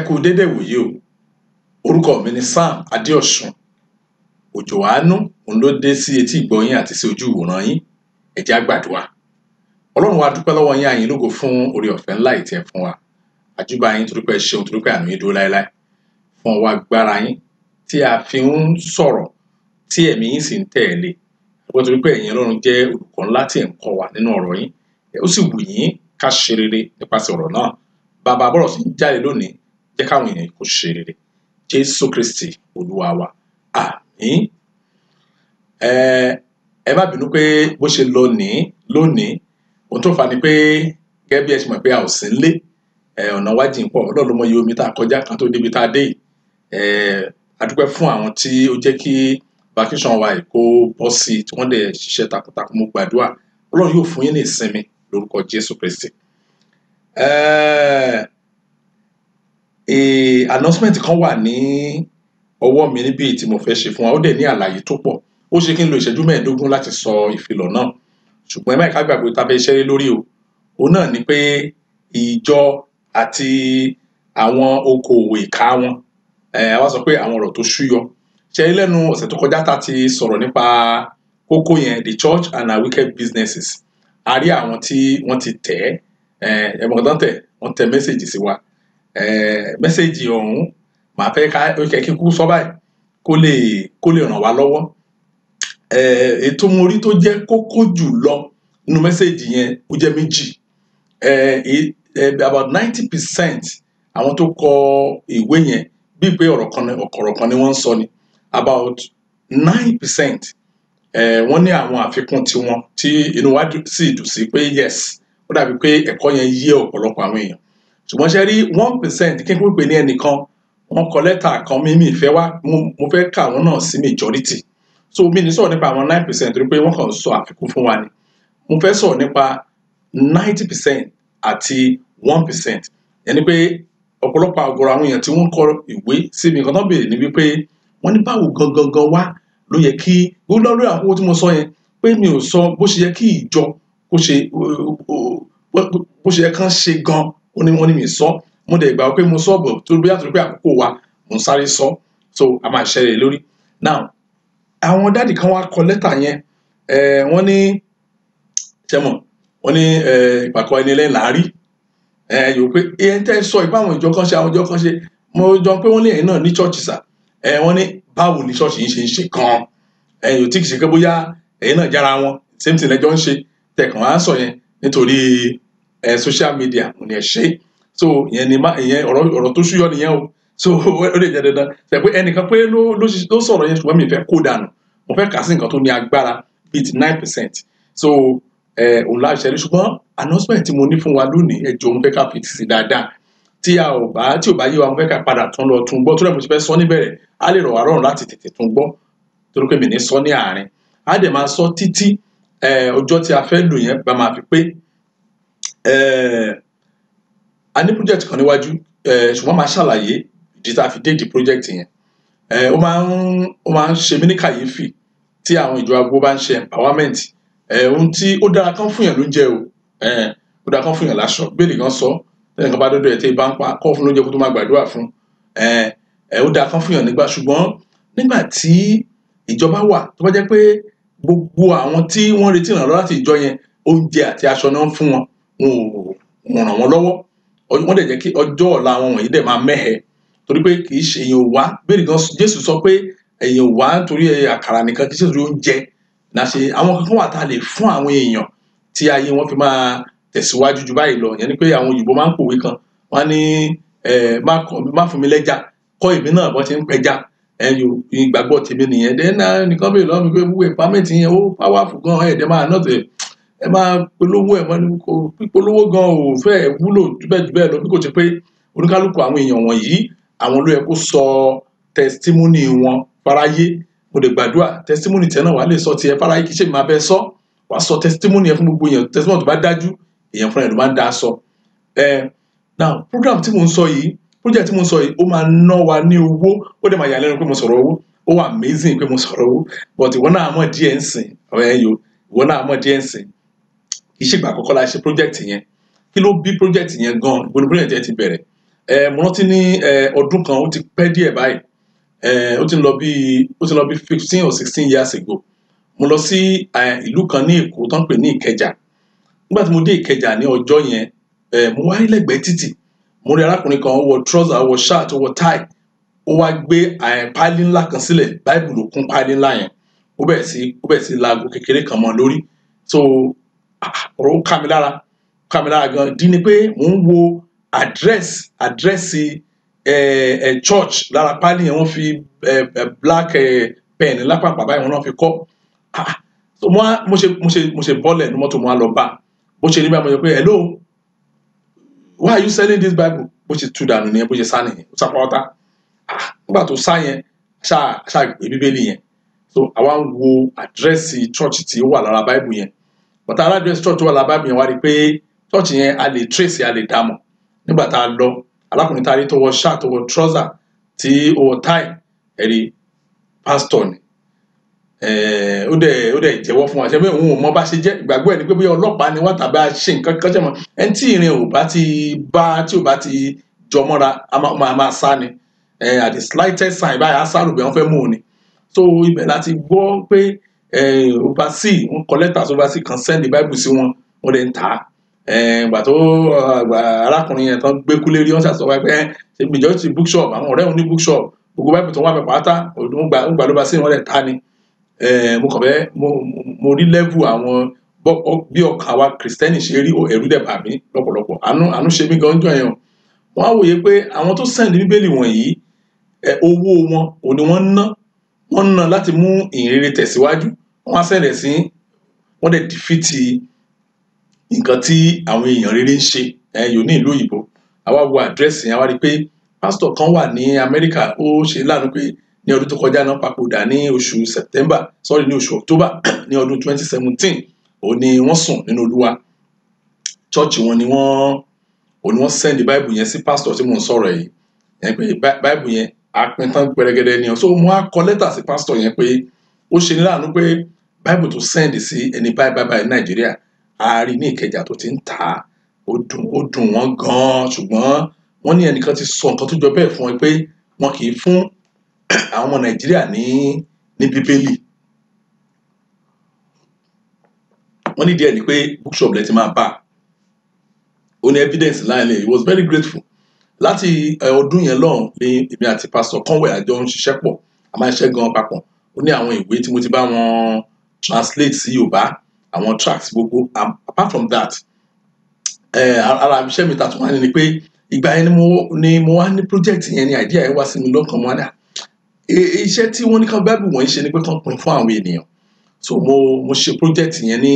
kú dédé wòye o. Orúkọ mi ni Sam Adéọ̀sùn. Òjò àánú òun ló dé sí etí ìgbọ́ yín àti sí ojú ìwòran yín. Ẹ jẹ́ á gbàdúrà. Ọlọ́run wa dúpẹ́ lọ́wọ́ yín, a yìn lógo fún oore ọ̀fẹ́ ńlá ìtẹ́ fún wa. Àjúbà yín torí pé ẹ ṣeun, torí pé àánú yín dúró láéláé. Fún ọwọ́ agbára yín tí a fi ń sọ̀rọ̀ tí ẹ̀mí yín sì ń tẹ̀lé. Àdúpẹ́ torí pé ẹ̀yin Ọlọ́run jẹ́ olùkọ́ ńlá tí ẹ̀ ń kọ́ wa nínú ọ̀rọ̀ yín. Ó sì wù yín ká ṣe rere nípasẹ̀ ọ̀rọ̀ náà. Bàbá bọ́rọ̀ sì ń jáde lónìí, jẹ́ káwọn èèyàn kó ṣe rere. Jésù Kristi Olúwa wa. Àmín. Ẹ má bínú pé bó ṣe lọ lónìí, ohun tó fà ni pé gẹ́gẹ́ bí ẹ ṣe mọ̀ pé a ò sí nílé, ọ̀nà wa jìn pọ̀, Ọlọ́run ló mọ iye omi tá a kọjá ká tó débi tá a dé yìí. A dúpẹ́ fún àwọn tí ó jẹ́ kí vacation wa yìí kó bọ́ sí tí wọ́n dẹ̀ ṣiṣẹ́ takuntakun. Mo gbàdúrà Ọlọ́run yóò fún yín ní ìsinmi lórúkọ Jésù Kristi. Announcement kan wà ní ọwọ́ mi níbí tí mo fẹ́ ṣe fún wa, ó dẹ̀ ní àlàyé tó pọ̀. Ó ṣe kí n lo ìṣẹ́jú 15 láti sọ ìfilọ̀ náà, ṣùgbọ́n ẹ má ká gbàgbé tá a fẹ́ ṣeré lórí o. Òun náà ni pé ìjọ àti àwọn okòwò ìka wọn. A wá sọ pé àwọn ọ̀rọ̀ tó ṣúyọ. Ṣé lẹ́nu ọ̀sẹ̀ tó kọjá tá a ti sọ̀rọ̀ nípa kókó yẹn, the church and our wicked businesses. A rí àwọn tí wọ́n ti tẹ̀ ẹ̀mọ̀ kan tẹ̀, wọ́n tẹ mẹ́sẹ̀gì sí wa. Mẹ́sẹ̀gì ọ̀hún màá fẹ́ kí kúkú sọ báyìí kó lè ràn wá lọ́wọ́. Ètò mo rí tó jẹ́ kókó jù lọ nínú mẹ́sẹ̀gì yẹn ó jẹ́ méjì. About 90% àwọn tó kọ ìwé yẹn bíi pé ọ̀rọ̀ kan ni wọ́n ń sọ ni. About 9% wọ́n ní àwọn àfikún tiwọn tí inú wa sì dùn sí pé yes, ó dàbí pé ẹ̀kọ́ yẹn yé ọ̀pọ̀lọpọ̀ àwọn èèyàn. Ṣùgbọ́n ṣe rí 1% kí n kó pè ní ẹnìkan, wọ́n kọ lẹ́tà kan mi ìfẹ́ wá, mo fẹ́ kà wọ́n náà sí majority. So mi ní sọ̀rọ̀ nípa àwọn 9% torí pé wọ́n kàn sọ àfikún fún wa ni. Mo fẹ́ sọ̀rọ̀ nípa 90% àti 1%. Ẹni pé ọ̀pọ̀lọpọ̀ àgọ́rọ̀ àwọn èèyàn tí wọ́n kọ ìwé sí mi, nǹkan tó béèrè ni wípé wọ́n ní báwo gangan wá ló yẹ kí lórí àwọn owó tí mo sọ yẹn, pé mi ò sọ bó ṣe yẹ kí ìjọ kó ṣe bó ṣe yẹ kán ṣe gan. Wọ́n ní mi sọ. Mo dẹ̀ gbà pé mo sọ bọ̀ torí pé àkókò wa mo ń sáré sọ. So a máa ṣẹlẹ̀ lórí. Now, àwọn dáàdì kan wá kọ lẹ́tà yẹn. Wọ́n ní ṣẹ́mọ̀, wọ́n ní ìpàkọ́ ẹni lẹ́yìn láàrí. Yóò pé ẹ̀yin tẹ́ sọ ìpá àwọn ìjọ kan ṣe, àwọn ìjọ kan ṣe. Mo jọ pé wọ́n ní ẹ̀yin náà ní church sà. Wọ́n ní báwo ni church yìí ṣe ń ṣe gan. Yóò tí kì í ṣe pé bóyá ẹ̀yin náà jára wọn, same thing lẹ́jọ́ ń ṣe. Tẹ̀kàn wá sọ yẹn nítorí social media mo ní ẹ ṣe. So ìyẹn ọ̀rọ̀ tó ṣúyọ nìyẹn o. So ó lè jẹ́ dandan. Ṣé pé ẹnìkan pé ló sọ̀rọ̀ yẹn, ṣùgbọ́n mi fẹ́ kó dànù. Mo fẹ́ kà sí nǹkan tó ní agbára bíi 9%. So òun láì ṣẹlẹ̀, ṣùgbọ́n announcement tí mo ní fún wa lónìí, ẹ jọ̀ọ́ mo fẹ́ ká fi sí dáadáa. Tí ò bá yé wa, mo fẹ́ ká padà tún gbọ́. Torí mo ti fẹ́ sọ níbẹ̀rẹ̀, á lè rọ̀ wá lọ́rùn láti tètè tún gbọ́. Torí pé mi ní sọ ní àárín. Á dẹ̀ máa sọ títí ọjọ́ tí a fẹ́ lò yẹn bá máa fi pé. A ní project kan níwájú, ṣùgbọ́n máa ṣàlàyé ìdí tá a fi dé di project yẹn. Ó máa ń ṣe mí ní kàyéfì tí àwọn ìjọ agbó bá ń ṣe empowerment. Ohun tí ó dára kán fún yàn lóúnjẹ o. Ó dára kán fún yàn láṣọ. Bẹ́ẹ̀ni kan sọ, lẹ́yìn kan bá dọ́dọ̀ ẹ̀ tí bá ń pa kọ́ fún lóúnjẹ kó tó máa gbàdúrà fún. Ó dára kán fún yàn nígbà, ṣùgbọ́n nígbà tí ìjọba wà tó bá jẹ́ pé gbogbo àwọn tí wọ́n retí ìrànlọ́wọ́ láti ìjọ yẹn, oúnjẹ àti aṣọ náà ń fún wọn, wọn ò ràn wọ́n lọ́wọ́. Wọ́n dẹ̀ jẹ́ kí ọjọ́ ọ̀la wọn wọ̀nyí dẹ̀ máa mẹ́hẹ. Torí pé kì í ṣe èèyàn wá. Bẹ́ẹ̀ni gan Jésù sọ pé èèyàn wá nítorí àkàrà nìkan, kì í ṣe nítorí oúnjẹ. Àwọn kankan wà tá a lè fún àwọn èèyàn tí ayé wọn fi máa tẹ̀síwájú ju báyìí lọ. Ìyẹn ni pé àwọn òyìnbó máa ń pòwe kan. Wọ́n ní má fún mi lẹ́jà, kọ́ èmi náà bọ́ ti ń pẹja. Ìgbàgbọ́ tèmi nìyẹn. Nìkan béèrè lọ́wọ́ mi pé gbogbo empowerment yẹn ó powerful gan. Ẹ̀dẹ̀ máa náà tẹ̀. Ẹ máa polówó ẹ̀ mọ́ ní kò pípolówó gan ò fẹ́ wúlò jù bẹ́ẹ̀ lọ bí kò ṣe pé oníkálùkù àwọn èèyàn wọ̀nyí, àwọn ló yẹ kó sọ testimony wọn fáráyé. Mo lè gbàdúrà testimony tiẹ̀ náà wà lè sọ tiẹ̀ fáráyé, kì í ṣe máa bẹ́ẹ̀ sọ. Wàá sọ testimony ẹ̀ fún gbogbo èèyàn. Testimony tó bá dájú, èèyàn fúnra ẹ̀ ló máa ń dá sọ. Now program tí mo ń sọ yìí, project tí mo ń sọ yìí, ó máa ná wa ní owó. Ó dẹ̀ máa yà lẹ́nu pé mo sọ̀rọ̀ owó. Ó wà amazing pé mo sọ̀rọ̀ owó. But ìwọ náà mọ̀ díẹ̀ ń sìn. Ìwọ náà mọ̀ díẹ̀ ń sìn. Kì í ṣe ìgbà àkọ́kọ́ la ṣe project yẹn. Kí ló bí project yẹn gan? Ibo ni project yẹn ti bẹ̀rẹ̀? mo rántí ní ọdún kan ó ti pẹ́ díẹ̀ báyìí ó ti lọ bí 15 or 16 years ago mo lọ sí ìlú kan ní Èkó tó ń pè ní Ìkẹjà. Nígbà tí mo dé Ìkẹjà ní ọjọ́ yẹn mo wá rí lẹ́gbẹ̀ẹ́ títì mo rí arákùnrin kan ó wọ trouser ó wọ shirt ó wọ tie ó wá gbé páálí ńlá kan sílẹ̀ Bible ló kún páálí ńlá yẹn ó bẹ̀rẹ̀ sí laago kékeré kan mọ́ lórí so ọ̀rọ̀ ká mi lára gan dí ni pé mò ń wo àdírẹ́sì church lára páálí yẹn wọ́n fi black pen lápá bàbá yẹn wọ́n náà fi kọ́ so mo ṣe bọ́lẹ̀ ní mọ́tò mo wá lọ bá bó ṣe rí bá mo yẹ pé hello why are you selling this Bible bó ṣe tú dànù nìyẹn bó ṣe sá nìyẹn ó sá pátá nígbà tó sá yẹn ṣáà gbé bíbélì yẹn so àwa ń wo àdírẹ́sì church tí ó wà lára Bible yẹn bàtà aládírẹ́sì church tó wà lára Bible yẹn wá rí pé church yẹn a lè trace a lè dàmọ̀ nígbà tá a lọ alákùnrin tá a rí tó wọ shirt tó wọ trouser tí ó wọ tie ẹ̀rí pastor ni ó dẹ̀ jẹ́wọ́ fún wa ṣe pé òun ò mọ bá ṣe jẹ́ ìgbàgbọ́ ẹ̀ ni pé bóyá ọlọ́pàá ni wọ́n tàbí ṣe nǹkan kan ṣe mọ́ ẹni tí ìrìn ò bá ti jọmọ́ra a máa sá ni at the slightest sign báyìí á sáré bẹ́ẹ̀ wọ́n fẹ́ mú un ni so ibẹ̀ láti gbọ́ pé oversee wọ́n kọ lẹ́tà oversee kan send the Bible sí wọn wọ́n lè ń tà á ìgbà tó arákùnrin yẹn tán gbé kúlé rí wọ́n ṣàṣọ wáyé pé ṣe gbìjọ́ ti bookshop àwọn ọ̀rẹ́ òun ní bookshop gbogbo Bible tó wà mẹ́ pátá òun gbà ló bá sí wọn lè ta ni mo kàn fẹ́ mo rí level àwọn bí ọkàn àwa Kristẹni ṣe rí ẹ̀rù dẹ̀ bà mí lọ́pọ̀lọpọ̀ àánú ṣe mí gan jọ yẹn wọ́n á wòye pé àwọn tó send bíbélì wọ̀nyí owó wọn ò ní wọ́n ná láti mú ìhìnrere tẹ̀síwájú wọ́n á sẹ̀rẹ̀ sí wọ́n dẹ̀ dìfìtì nǹkan tí àwọn èèyàn rere ń ṣe yóò ní ìlú òyìnbó àwa wo àdírẹ́sì yẹn wá rí pé pásítọ̀ kan wà ní Amẹ́ríkà ó ṣe láàánú pé ní ọdún tó kọjá náà papòdà ní oṣù October ní ọdún 2017 òun ni wọ́n sùn nínú Olúwa church wọn ni wọ́n send Bible yẹn sí pásítọ̀ tí mò ń sọ̀rọ̀ yìí yẹn pé Bible yẹn apin tán pẹrẹgẹdẹ ni so mo á kọ lẹ́tà sí pásítọ̀ yẹn pé ó ṣe ní láàánú pé Bible tó send sí ẹni báyìí ní Nàìjíríà a rí ní Ìkẹjà tó ti ń tà á ó dùn wọ́n gan-an ṣùgbọ́n wọ́n ní ẹnìkan ti sọ nǹkan tó jọ bẹ́ẹ̀ fún ẹ pé wọn kì í fún àwọn ọmọ Nàìjíríà ní bíbélì wọ́n ní díẹ̀ ni pé bookshop lẹ ti máa bá ó ní evidence láìlẹ̀ he was very grateful láti ọdún yẹn lọ́hùn ní èmi àti pastor Conway àjọ ń ṣiṣẹ́ pọ̀ a máa ń ṣiṣẹ́ gan papọ̀ ó ní àwọn ìwé tí mo ti bá wọn translate sí Yorùbá àwọn tracts gbogbo apart from that ara iṣẹ́ mi tàtún wá ní pé ìgbà yẹn ni mo wá ní project yẹn ní idea yẹn wá sí mi lọ́kàn mo wá ní iṣẹ́ tí wọ́n ní kan Bible wọ̀nyí ṣe ni pé kàn pín fún àwọn ènìyàn so mo ṣe project yẹn ní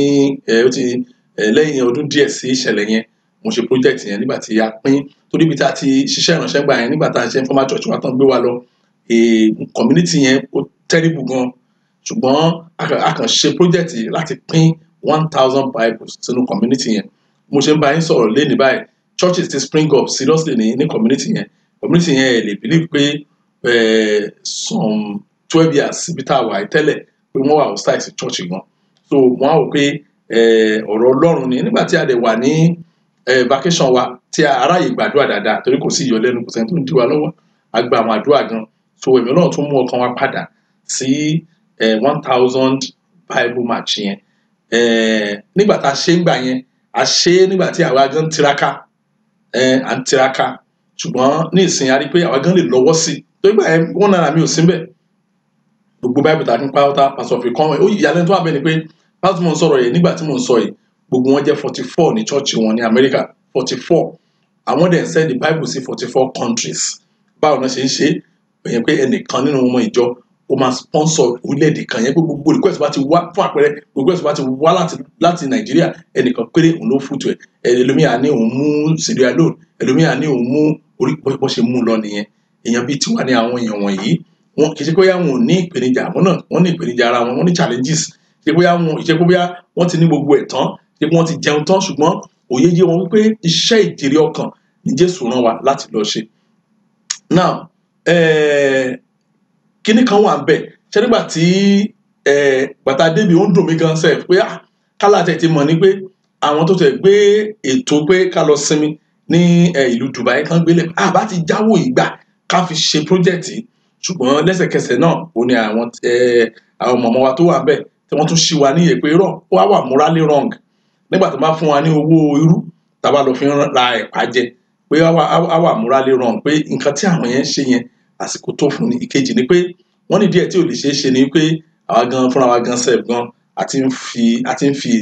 lẹ́yìn ọdún díẹ̀ sí ìṣẹ̀lẹ̀ yẹn mo ṣe project yẹn nígbà tí a pín torí ibi tí a ti ṣiṣẹ́ ìránṣẹ́ gbà yẹn nígbà tá a ṣe informal church wa tán gbé wa lọ community yẹn ó terrible gan ṣùgbọ́n a kàn ṣe project láti pín 1000 Bibles sínú community yẹn mo ṣe ń bá yín sọ̀rọ̀ lé ní báyìí churches ti spring up seriously ní community yẹn ẹ lè believe pé some 12 years síbi tá a wà tẹ́lẹ̀ pé wọ́n wà hostile sí church gan so wọ́n á wò pé ọ̀rọ̀ Ọlọ́run ni nígbà tí a dẹ̀ wà ní vacation wa tí aráyè gbàdúrà dáadáa torí kò sí ìyọlẹ́nu kò sẹ́ni tó ń dí wa lọ́wọ́ a gba àwọn àdúrà gan so èmi náà tún mú ọkàn wa padà sí 1000 Bible match yẹn nígbà tá a ṣe ń gbà yẹn a ṣe nígbà tí àwa gan tiraka à ń tiraka ṣùgbọ́n ní ìsìn a rí pé àwa gan lè lọ́wọ́ sí torí gbà yẹn wọ́n nára mi ò sí mbẹ̀ gbogbo Bible tá a ń pátá pásọ̀ fi kọ́ wọn ó ìyàlẹ́nu tó wà bẹ́ẹ̀ ni pé pásọ̀ mò ń sọ̀rọ̀ yẹn nígbà tí mò ń sọ yìí gbogbo wọn jẹ́ 44 ní church wọn ní Amẹ́ríkà 44 àwọn dẹ̀ ń send the Bible sí 44 countries báwo náà ṣe ń ṣe èyàn pé ẹnìkan nínú ọmọ ìjọ ó máa sponsor orílẹ̀-èdè kan yẹn pé gbogbo request bá ti wá fún àpẹẹrẹ gbogbo request bá ti wá láti Nàìjíríà ẹnìkan péré òun ló fùtù ẹ̀ ẹlòmíà ní òun mú Sierra Leone ẹlòmíà ní òun mú orí bó ṣe mú lọ nìyẹn èèyàn bíi tiwa ní àwọn èèyàn wọ̀nyí wọn kì í ṣe pé wọn ò ní ìpèníjà àwọn náà wọn ní ìpèníjà ara wọn ní challenges ṣe pé wọn ti ní gbogbo ẹ̀ tán ṣe pé wọn ti jẹun tán ṣùgbọ́n òye yé wọn wípé iṣẹ́ ìjèrè ọkàn ni Jésù rán wa láti lọ ṣe. Now kíní kan wà bẹ́ẹ̀ ṣe nígbà tí bàtà débi ó ń dùn mí gan sef pé kálá tẹ̀ ti mọ̀ ní pé àwọn tó tẹ̀ gbé ètò pé ká lọ sinmi ní ìlú Dubai kan gbélé àbá ti jáwó ìgbà ká fi ṣe project yìí ṣùgbọ́n lẹ́sẹ̀kẹsẹ̀ náà ó ní àwọn mọ̀mọ́ wa tó wà bẹ́ẹ̀ tí wọ́n tún ṣí wa níyè pé rọ̀ ó wà morally wrong nígbà tó bá fún wa ní owó irú tàbá lọ fi ra ẹ̀pà jẹ pé á wà morally wrong pé nǹkan tí àwọn yẹn ń ṣe yẹn àsìkò tó fún ní. Ìkejì ni pé wọ́n ní díẹ̀ tí ò lè ṣeé ṣe ni pé àwa gan fúnra wa gan sef gan àti ń fi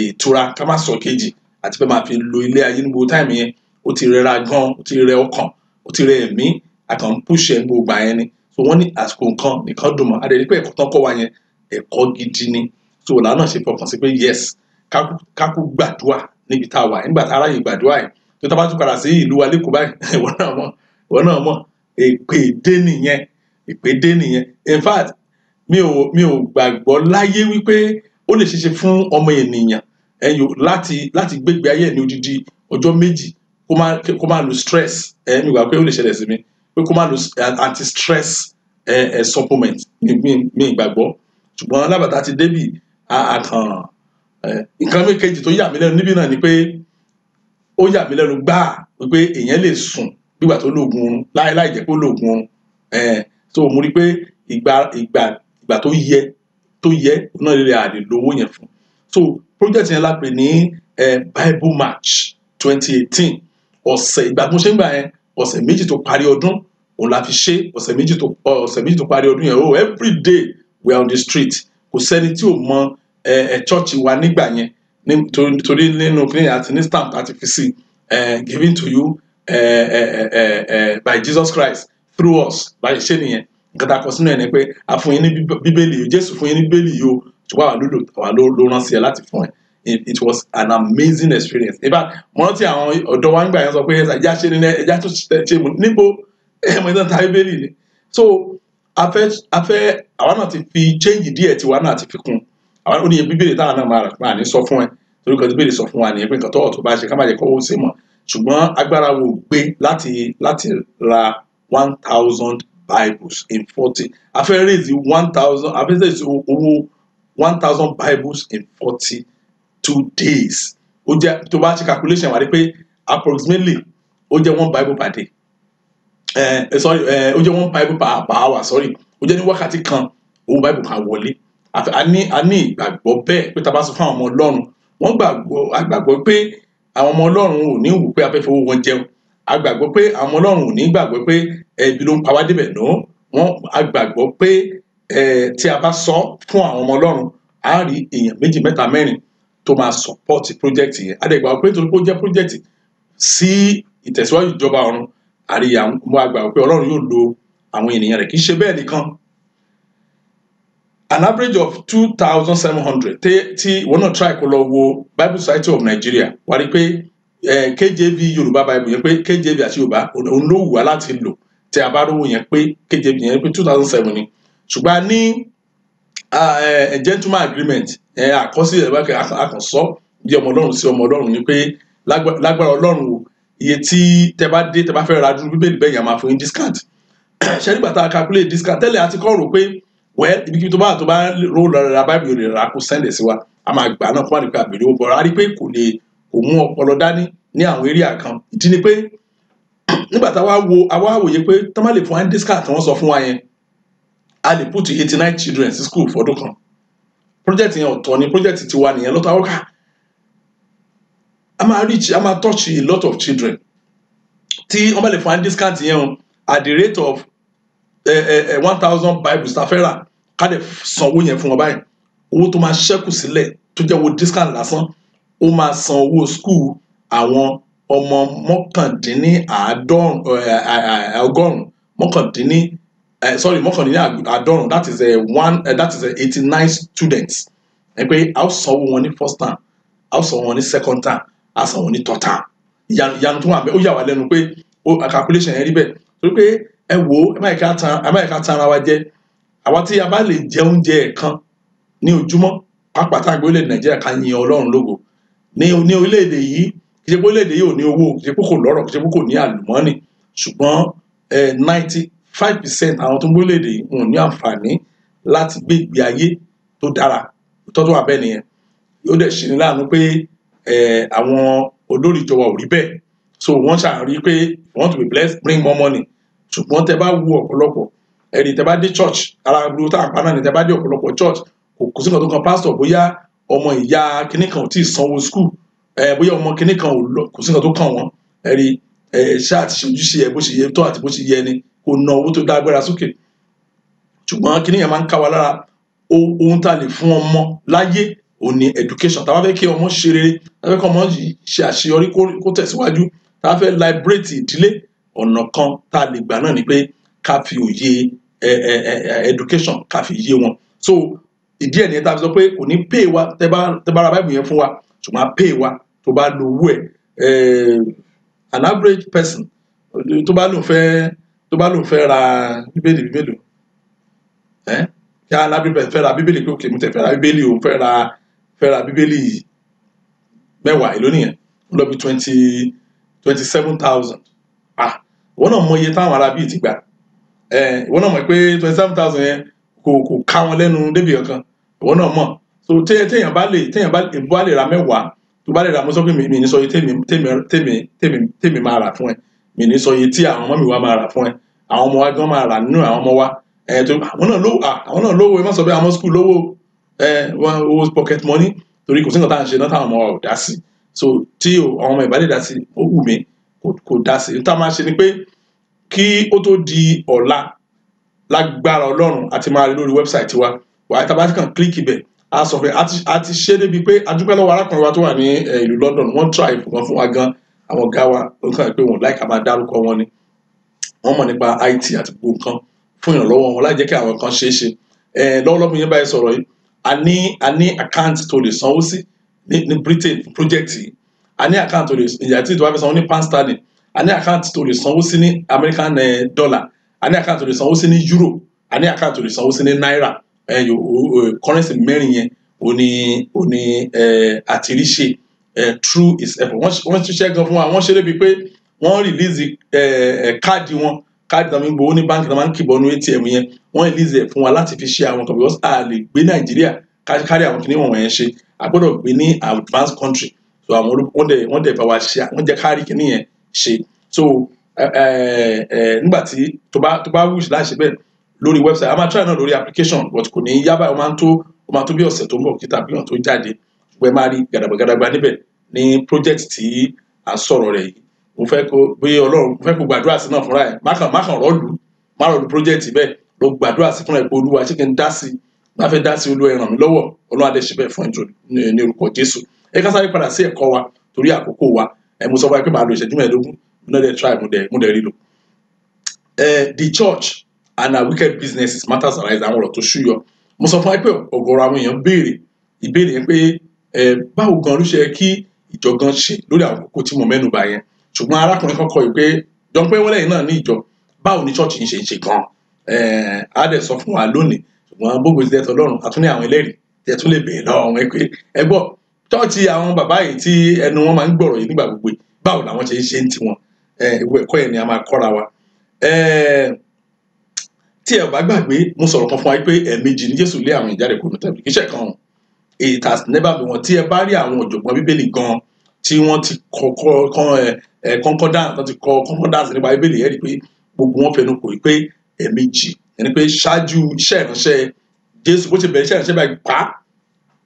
ìtura ká má sọ kejì àti pé máa fi lo ilé ayé ní gbogbo táìmù yẹn ó ti rẹra gan ó ti rẹ ọkàn ó ti rẹ ẹ̀mí àkàn ń pùṣẹ̀ gbogbo gbà yẹn ni. So wọ́n ní àsìkò nǹkan nìkan dùn mọ́ adé ní pé ẹ̀kọ́ tán kọ́ wa yẹn ẹ̀kọ́ gidi ni. So làwọn náà ṣe fọkàn sí pé yes ká kú gbàdúrà níbi tá a wà nígbà tá a ráyè gbàdúrà yìí tó tá bá tún padà sí ìlú wa lẹ́kọ̀ọ́ báyìí ìwọ náà mọ̀ ìpèdé nìyẹn. In fact mi ò gbàgbọ́ láyé wípé ó lè ṣeéṣe fún ọmọ ènìyàn láti gbégbé ayé ní odidi ọjọ́ méjì kó má lo stress mi gbà pé ó lè ṣẹlẹ̀ sí mi pé kó má lo anti-stress supplement mi ìgbàgbọ́ ṣùgbọ́n lábàtà ti débì àkàn nǹkan méjèèjì tó yà mí lẹ́nu níbí náà ni pé ó yà mí lẹ́nu gbáà wípé èèyàn lè sùn nígbà tó lóògùn oorun láì jẹ́ pé ó lóògùn oorun so mo rí pé ìgbà tó yẹ náà lè àlè lówó yẹn fún. So project yẹn la pè ní Bible Match 2018 ìgbà mo ṣe ń gbà yẹn ọ̀sẹ̀ méjì tó parí ọdún òun la fi ṣe ọ̀sẹ̀ méjì tó parí ọdún yẹn every day we are on the street kò sẹ́ni tí ò mọ church wa nígbà yẹn nítorí nínú clinic àti ní stamp àti fi sí given to you by Jesus Christ through us báyìí ṣe nìyẹn nǹkan tá a kọ sínú ẹ̀ ni pé a fún yín ní bíbélì yìí Jésù fún yín ní bíbélì yìí o ṣùgbọ́n àwa ló rán sí ẹ láti fún ẹ. It was an amazing experience. In fact mo rántí àwọn ọ̀dọ́ wa ń gbà yẹn sọ pé ẹja ṣe ni ẹja tó ṣe mu níbo ẹ̀mọ ìtàn ta bíbélì ni. So àwa náà ti fi change díẹ̀ tiwa náà ti fi kún àwọn oníyẹ bíbélì táwọn náà máa ní sọ fún ẹ torí kan bíbélì sọ fún wa nìyẹn pé nǹkan tó bá ṣe ká má jẹ́ kó ṣe mọ̀ ṣùgbọ́n agbára wo gbé láti ra 1,000 Bibles in 40 a fẹ́ raise 1,000 a fẹ́ raise owó 1,000 Bibles in 42 days ó jẹ́ tó bá ṣe calculation wà rí pé approximately ó jẹ́ 1 Bible per day ó jẹ́ 1 Bible per hour sorry ó jẹ́ ní wákàtí kan owó Bible kan wọlé. A ní ìgbàgbọ́ bẹ́ẹ̀ pé tá a bá sọ fún àwọn ọmọ Ọlọ́run wọ́n gbàgbọ́ pé àwọn ọmọ Ọlọ́run ò ní wù pé a fẹ́ fowó wọn jẹun a gbàgbọ́ pé àwọn ọmọ Ọlọ́run ò ní gbàgbọ́ pé ebi ló ń pa wá débẹ̀ náà a gbàgbọ́ pé tí a bá sọ fún àwọn ọmọ Ọlọ́run a rí èèyàn 2, 3, 4 tó máa support project yẹn a dẹ̀ gbàgbọ́ pé torí pé ó jẹ́ project sí ìtẹ̀síwájú ìjọba ọ̀run àríyá mo gbàgbọ́ pé Ọlọ́run yóò lo àwọn ènìyàn rẹ̀ kì í ṣe bẹ́ẹ̀ nìkan an average of 2,700 tí wọ́n náà try kó lọ wo Bible Society of Nigeria wà rí pé KJV Yorùbá Bible yẹn pé KJV àti Yorùbá òun ló wù wá láti lò tí a bá rówó yẹn pé KJV yẹn pé 2007 ni ṣùgbọ́n a ní gentleman agreement àkọsílẹ̀ wákẹ́ àkànṣọ́ bí ọmọ Ọlọ́run sí ọmọ Ọlọ́run ni pé lágbára Ọlọ́run o iye tí tẹ bá fẹ́ ra dúró bíbélì bẹ́ẹ̀ yẹn máa fún yín discount ṣe nígbà tá a calculate discount tẹ́lẹ̀ àti kọ́ rò pé ibikíbi tó bá ró lọ́ra Bible yóò lè ra kó send sí wa a máa gbà náà kó wà ní pé àbèrè ó bọ̀rọ̀ a rí pé kò mú ọpọlọ dání ní àwọn area kan ìdí ni pé nígbà tá a wá wòye pé tó má lè fún wa ní discount wọ́n sọ fún wa yẹn a lè put 89 children sí school fọdún kan project yẹn ọ̀tọ̀ ni project ti wà nìyẹn lọ́tọ̀ àwọ́ká a máa touch a lot of children tí wọ́n bá lè fún wa ní discount yẹn o at the rate of 1,000 Bibles ta fẹ́ rà ká lè sanwó yẹn fún wọn báyìí owó tó máa ṣẹ́kù sílẹ̀ tó jẹ́ owó discount lásán ó máa san owó school àwọn ọmọ mọ́kàndínláàádọ́rùn that is 89 students ẹ pé a ó sanwó wọn ní first term a ó sanwó wọn ní second term a sanwó ní third term ìyanu tó wà bẹ́ẹ̀ ó yà wá lẹ́nu pé calculation yẹn rí bẹ́ẹ̀ torí pé ẹ wò ó ẹ má yẹ ká tan ara wa jẹ àwa tí a bá lè jẹ oúnjẹ ẹ̀kan ní ojúmọ́ pàápàá tá a gbé orílẹ̀-èdè Nàìjíríà ká yin Ọlọ́run lógo ní orílẹ̀-èdè yìí kì í ṣe pé orílẹ̀-èdè yìí ò ní owó kì í ṣe pé kò lọ́rọ̀ kì í ṣe pé kò ní àlùmọ́ọ́nì ṣùgbọ́n 95% àwọn tó ń gbé orílẹ̀-èdè yìí wọn ò ní àǹfààní láti gbé ìgbé ayé tó dára tọ́jú abẹ́ nìyẹn ó dẹ̀ ṣe ní láàánú pé àwọn olórí ìjọba ò rí bẹ́ẹ̀ so wọ́n ṣàrí pé want to be blessed bring more money ṣùgbọ́n tẹ bá wo ọ̀pọ̀lọpọ̀ ẹ̀rí tẹ bá dé church ara gbogbo tá à ń pa náà ni tẹ bá dé ọ̀pọ̀lọpọ̀ church kò sí nǹkan tó kan pastor bóyá ọmọ ìyá kinní kan ò tí ì sanwó school bóyá ọmọ kinní kan ò lọ kò sí nǹkan tó kàn wọ́n ẹ̀rí ṣáà ti ṣe ojúṣe ẹ̀ bó ṣe yẹ tó àti bó ṣe yẹ ni kò ná owó tó dá agbára sókè ṣùgbọ́n kinní yẹn máa ń ká wa lára ohun tá a lè fún ọmọ láyé òun ni education tá a bá fẹ́ kí ọmọ ṣe rere tá a fẹ́ kí ọmọ ṣe àṣeyọrí kó tẹ̀síwájú tá a fẹ́ liberate ìdílé ọ̀nà kan tá a lè gbà náà ni pé ká fi òye education ká fi yé wọn so ìdí ẹ̀ nìyẹn tá a fi sọ pé kò ní pay wa tẹ́ bá ra báìbù yẹn fún wa ṣùgbọ́n a pay wa tó bá lo owó ẹ̀ an average person tó bá lóun fẹ́ ra bíbélì kí alábíbẹ̀ fẹ́ ra bíbélì pé òkè mo tẹ̀ fẹ́ ra bíbélì òun fẹ́ ra bíbélì 10 èló nìyẹn ó lọ bí 27,000 ìwọ náà mọ iye táwọn ará bíi ti gbà ìwọ náà mọ̀ pé 27,000 yẹn kò ká wọn lẹ́nu débi kankan ìwọ náà mọ̀ so téèyàn bá lè ra 10 tó bá lè ra mo sọ pé mi ní sọ iye tèmi máa rà fún ẹ mi ní sọ iye tí àwọn ọmọ mi wá máa rà fún ẹ àwọn ọmọ wa gan máa rà nínú àwọn ọmọ wa àwọn náà lówó ẹ má sọ pé àwọn school lówó owó pocket money torí kò sí nǹkan tá à ń ṣe náà táwọn ọmọ wa ò dá sí so tí àwọn ọmọ ìbá lè dá sí ó wù mí kò dá sí tá a máa ṣe ni pé kí ó tó di ọ̀la lágbára Ọlọ́run àti máa rí lórí wẹ́bsáìtì wa wàá tá a bá ti kàn kílíkì bẹ̀ a sọ pé a ti ṣe débi pé a dúpẹ́ lọ́wọ́ arákùnrin wa tó wà ní ìlú London wọ́n try fún wa gan àwọn ọ̀gá wa ó kàn pé wọ́n láìka máa dárúkọ wọn ni wọ́n mọ̀ nípa IT àti gbogbo nǹkan fún ìrànlọ́wọ́ wọn láì jẹ́ kí àwọn kan ṣeé ṣe lọ́wọ́lọ́wọ́ yẹn báyìí sọ̀rọ̀ yìí a ní àkáǹtì tó lè sanwó sí ní Britain project yìí a ní àkáǹtì tó lè ìyá tí ìtura fi sanwó ní pound sterling a ní àkáǹtì tó lè sanwó sí ní American dollar a ní àkáǹtì tó lè sanwó sí ní euro a ní àkáǹtì tó lè sanwó sí ní naira currency mẹ́rin yẹn ó ní àtìríṣe through his effort wọ́n ṣiṣẹ́ gan fún wa wọ́n ṣe débi pé wọ́n release káàdì wọn káàdì tàbí gbowó ní báńkì tàbí kìbọn ní ATM yẹn wọ́n release ẹ̀ fún wa láti fi ṣe àwọn kan because a lè gbé Nàìjíríà kárí àwọn kìnìún wọ̀nyẹn ṣe a gbọ́dọ̀ gbé ní advanced country so àwọn wọ́n dẹ̀ bá wa ṣe wọ́n jẹ́ kárí kìnìún yẹn ṣe so nígbà tí tó bá wish láti ṣe bẹ́ẹ̀ lórí website a máa try náà lórí application but kò ní yá báyìí ó máa tó bí ọ̀sẹ̀ tó ń bọ̀ kí tàbí ọ̀n tó jáde ṣùgbọ́n ẹ máa rí gàdàgbàgàdàgbà níbẹ̀ ní project tí à ń sọ̀rọ̀ rẹ̀ yìí mo fẹ́ kó bóyá Ọlọ́run mo fẹ́ kó gbàdúrà sí náà fúnra ẹ̀ má kàn rọ́ọ̀lù project bẹ́ẹ̀ ló gbàdúrà sí fúnra ẹ̀ pé Olúwa ṣé kí n dá sí má fẹ́ dá sí Olúwa ẹ ràn mí lọ́wọ́ Ọlọ́run á dẹ̀ ṣe bẹ́ẹ̀ fún ìjọ ní orúkọ Jésù ẹ ká sáré padà sí ẹ̀kọ́ wa torí àkókò wa mo sọ fún wa pé màá lo ìṣẹ́jú 15 mo dẹ̀ try mo dẹ̀ rí lò the church and our wicked businesses matters arise àwọn ọ̀rọ̀ tó ṣúyọ mo sọ fún wa pé ọ̀gọ̀rọ̀ àwọn èèyàn ìbéèrè yẹn pé báwo gan ló ṣe kí ìjọ gan ṣe lórí àwọn kókó tí mo mẹ́nu bà yẹn ṣùgbọ́n arákùnrin kan kọ yìí pé jọ pé wọ́n lẹ́yìn náà ní ìjọ báwo ni church yìí ṣe ń ṣe gan á dẹ̀ sọ fún wa lónìí ṣùgbọ́n gbogbo ìdílé tọlọ́run àtúní àwọn ẹlẹ́rìí tẹ̀ tún lè béèrè lọ́wọ́ wọn pé ẹ gbọ́ church àwọn bàbá yìí tí ẹnu wọn máa ń gbọ̀rọ̀ yìí nígbà gbogbo báwo làwọn ṣe ń ṣe ń tiwọn ìwé ẹ̀kọ́ yẹn ni a máa kọ́ra wa tí ẹ bá gbàgbé mo sọ̀rọ̀ kan fún wa pé ẹ̀ẹ̀mejì ní Jésù lé àwọn ìjáde kúrò tẹ̀lé iṣẹ́ kan it has never been wọn tí ẹ bá rí àwọn ọ̀jọ̀gbọ́n bíbélì gan tí wọ́n ti concordance nípa bíbélì ẹ rí pé gbogbo wọn fẹnu kò pé ẹ̀ẹ̀mejì ẹni pé ṣáájú iṣẹ́ ìránṣẹ́ Jésù bó ṣe bẹ̀rẹ̀ iṣẹ́ ìránṣẹ́ báyìí pa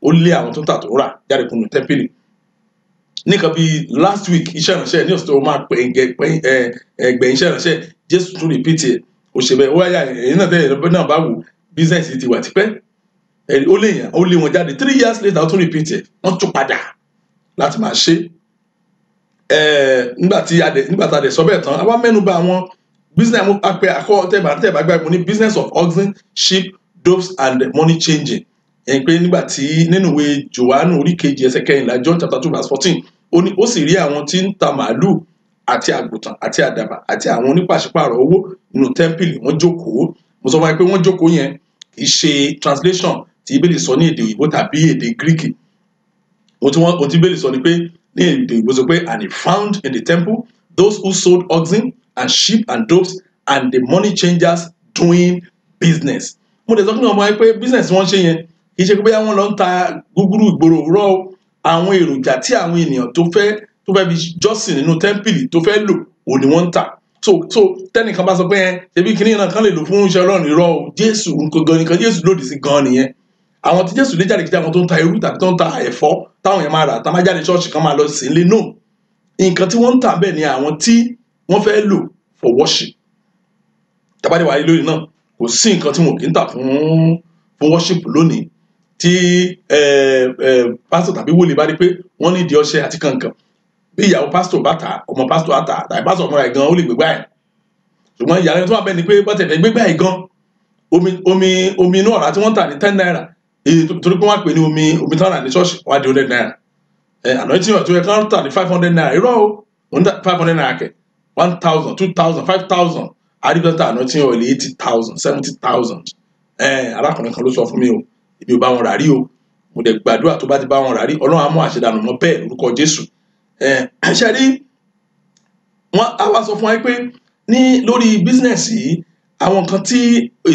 ó lé àwọn tó ń tà tó rà jáde kúrò tẹ́ḿpìlì nìkan bíi last week iṣẹ́ ìránṣẹ́ ní ọ̀sẹ̀ tó máa ẹgbẹ̀yìn iṣẹ́ ìránṣẹ́ Jésù tún repeat ẹ̀ òṣèbẹ ó wáyà ẹ̀yìn náà tẹ́lẹ̀ lọ́pẹ́ náà bá wò business yìí ti wà tipẹ́ ó lé wọn jáde 3 years later ó tún repeat ẹ̀ wọ́n tún padà láti máa ṣe nígbà tí a dẹ̀ sọ bẹ́ẹ̀ tán a wá mẹ́nu bà àwọn business tẹ́ẹ̀bà gbà mo ní business of oxen sheep doves and money changing ẹ̀yìn pé nígbà tí nínú ìwé Jòhánù orí kejì ẹsẹ̀ 14 John chapter 2 verse 14 ó sì rí àwọn tí ń ta màálù àti àgùntàn àti àdàbà àti àwọn onípàṣípààrọ̀ owó nínú tẹ́ḿpìlì wọ́n jókòó mo sọ fún wa pé wọ́n jókòó yẹn kì í ṣe translation tí Bíbélì sọ ní èdè òyìnbó tàbí èdè Greek ohun tí Bíbélì sọ ni pé ní èdè òyìnbó sọ pé and he found in the temple those who sold oxen and sheep and doves and the money changers doing business mo dẹ̀ sọ fún ọmọ yẹn pé business wọ́n ṣe yẹn kì í ṣe pé wọ́n lọ ń ta gúgúrú ìgboro rọ àwọn èròjà tí àwọn ènìyàn tó tó fẹ́ fi jọ́sìn nínú tẹ́ḿpìlì tó fẹ́ lò òun ni wọ́n ń tà. So tẹ́nìkan bá sọ pé ṣebí kinní náà kan lè lò fún iṣẹ́ Ọlọ́run, irọ́ o, Jésù nǹkan Jésù lòdì sí gan nìyẹn. Àwọn tí Jésù lé jáde kí àwọn tó ń ta irú tàbí tó ń ta ẹ̀fọ́ táwọn yẹn máa rà tá máa jáde ṣọ́ọ̀ṣì kan máa lọ sí ilé náà. Nǹkan tí wọ́n ń tà bẹ́ẹ̀ ni àwọn tí wọ́n fẹ́ lò for worship. Tàbádé wáyé lónìí náà kò sí nǹkan tí wọn kì í tà fún worship lónìí, tí pásítọ̀ tàbí wòlíì bá rí pé wọ́n ní ìdí ọṣẹ àti kankan, bí ìyàwó pásítọ̀ bá tà, ọmọ pásítọ̀ á tà, tàbí pásítọ̀ fúnra ẹ̀ gan ó lè gbégbá ẹ̀. Ṣùgbọ́n ìyàlẹ́nu tó wà bẹ́ẹ̀ ni pé bọ́tẹ̀ fẹ́ gbégbá ẹ̀ gan, omi inú ọ̀rá tí wọ́n tà ní 10 naira, torí pé wọ́n pè ní omi tí wọ́n rà ní ṣọ́ọ̀ṣì wá di 100 naira. Anointing oil tó yẹ kí wọ́n tà ní 500 naira, irọ́ o, wọ́n tà 500 naira kẹ̀, 1,000, 2,000, 5,000, àdìgbọ́tà anointing oil 80,000, 70,000. Arákùnrin kan ló sọ fún mi o, èmi ò bá wọn rà rí o, mo dẹ̀ gbàdúrà tó bá ti bá wọn rà rí, Ọlọ́run á mú àṣedànù mọ́ bẹ́ẹ̀ lórúkọ Jésù. Ṣe rí wọ́n á wá sọ fún wa pé ní lórí bísínẹ̀sì yìí, àwọn nǹkan tí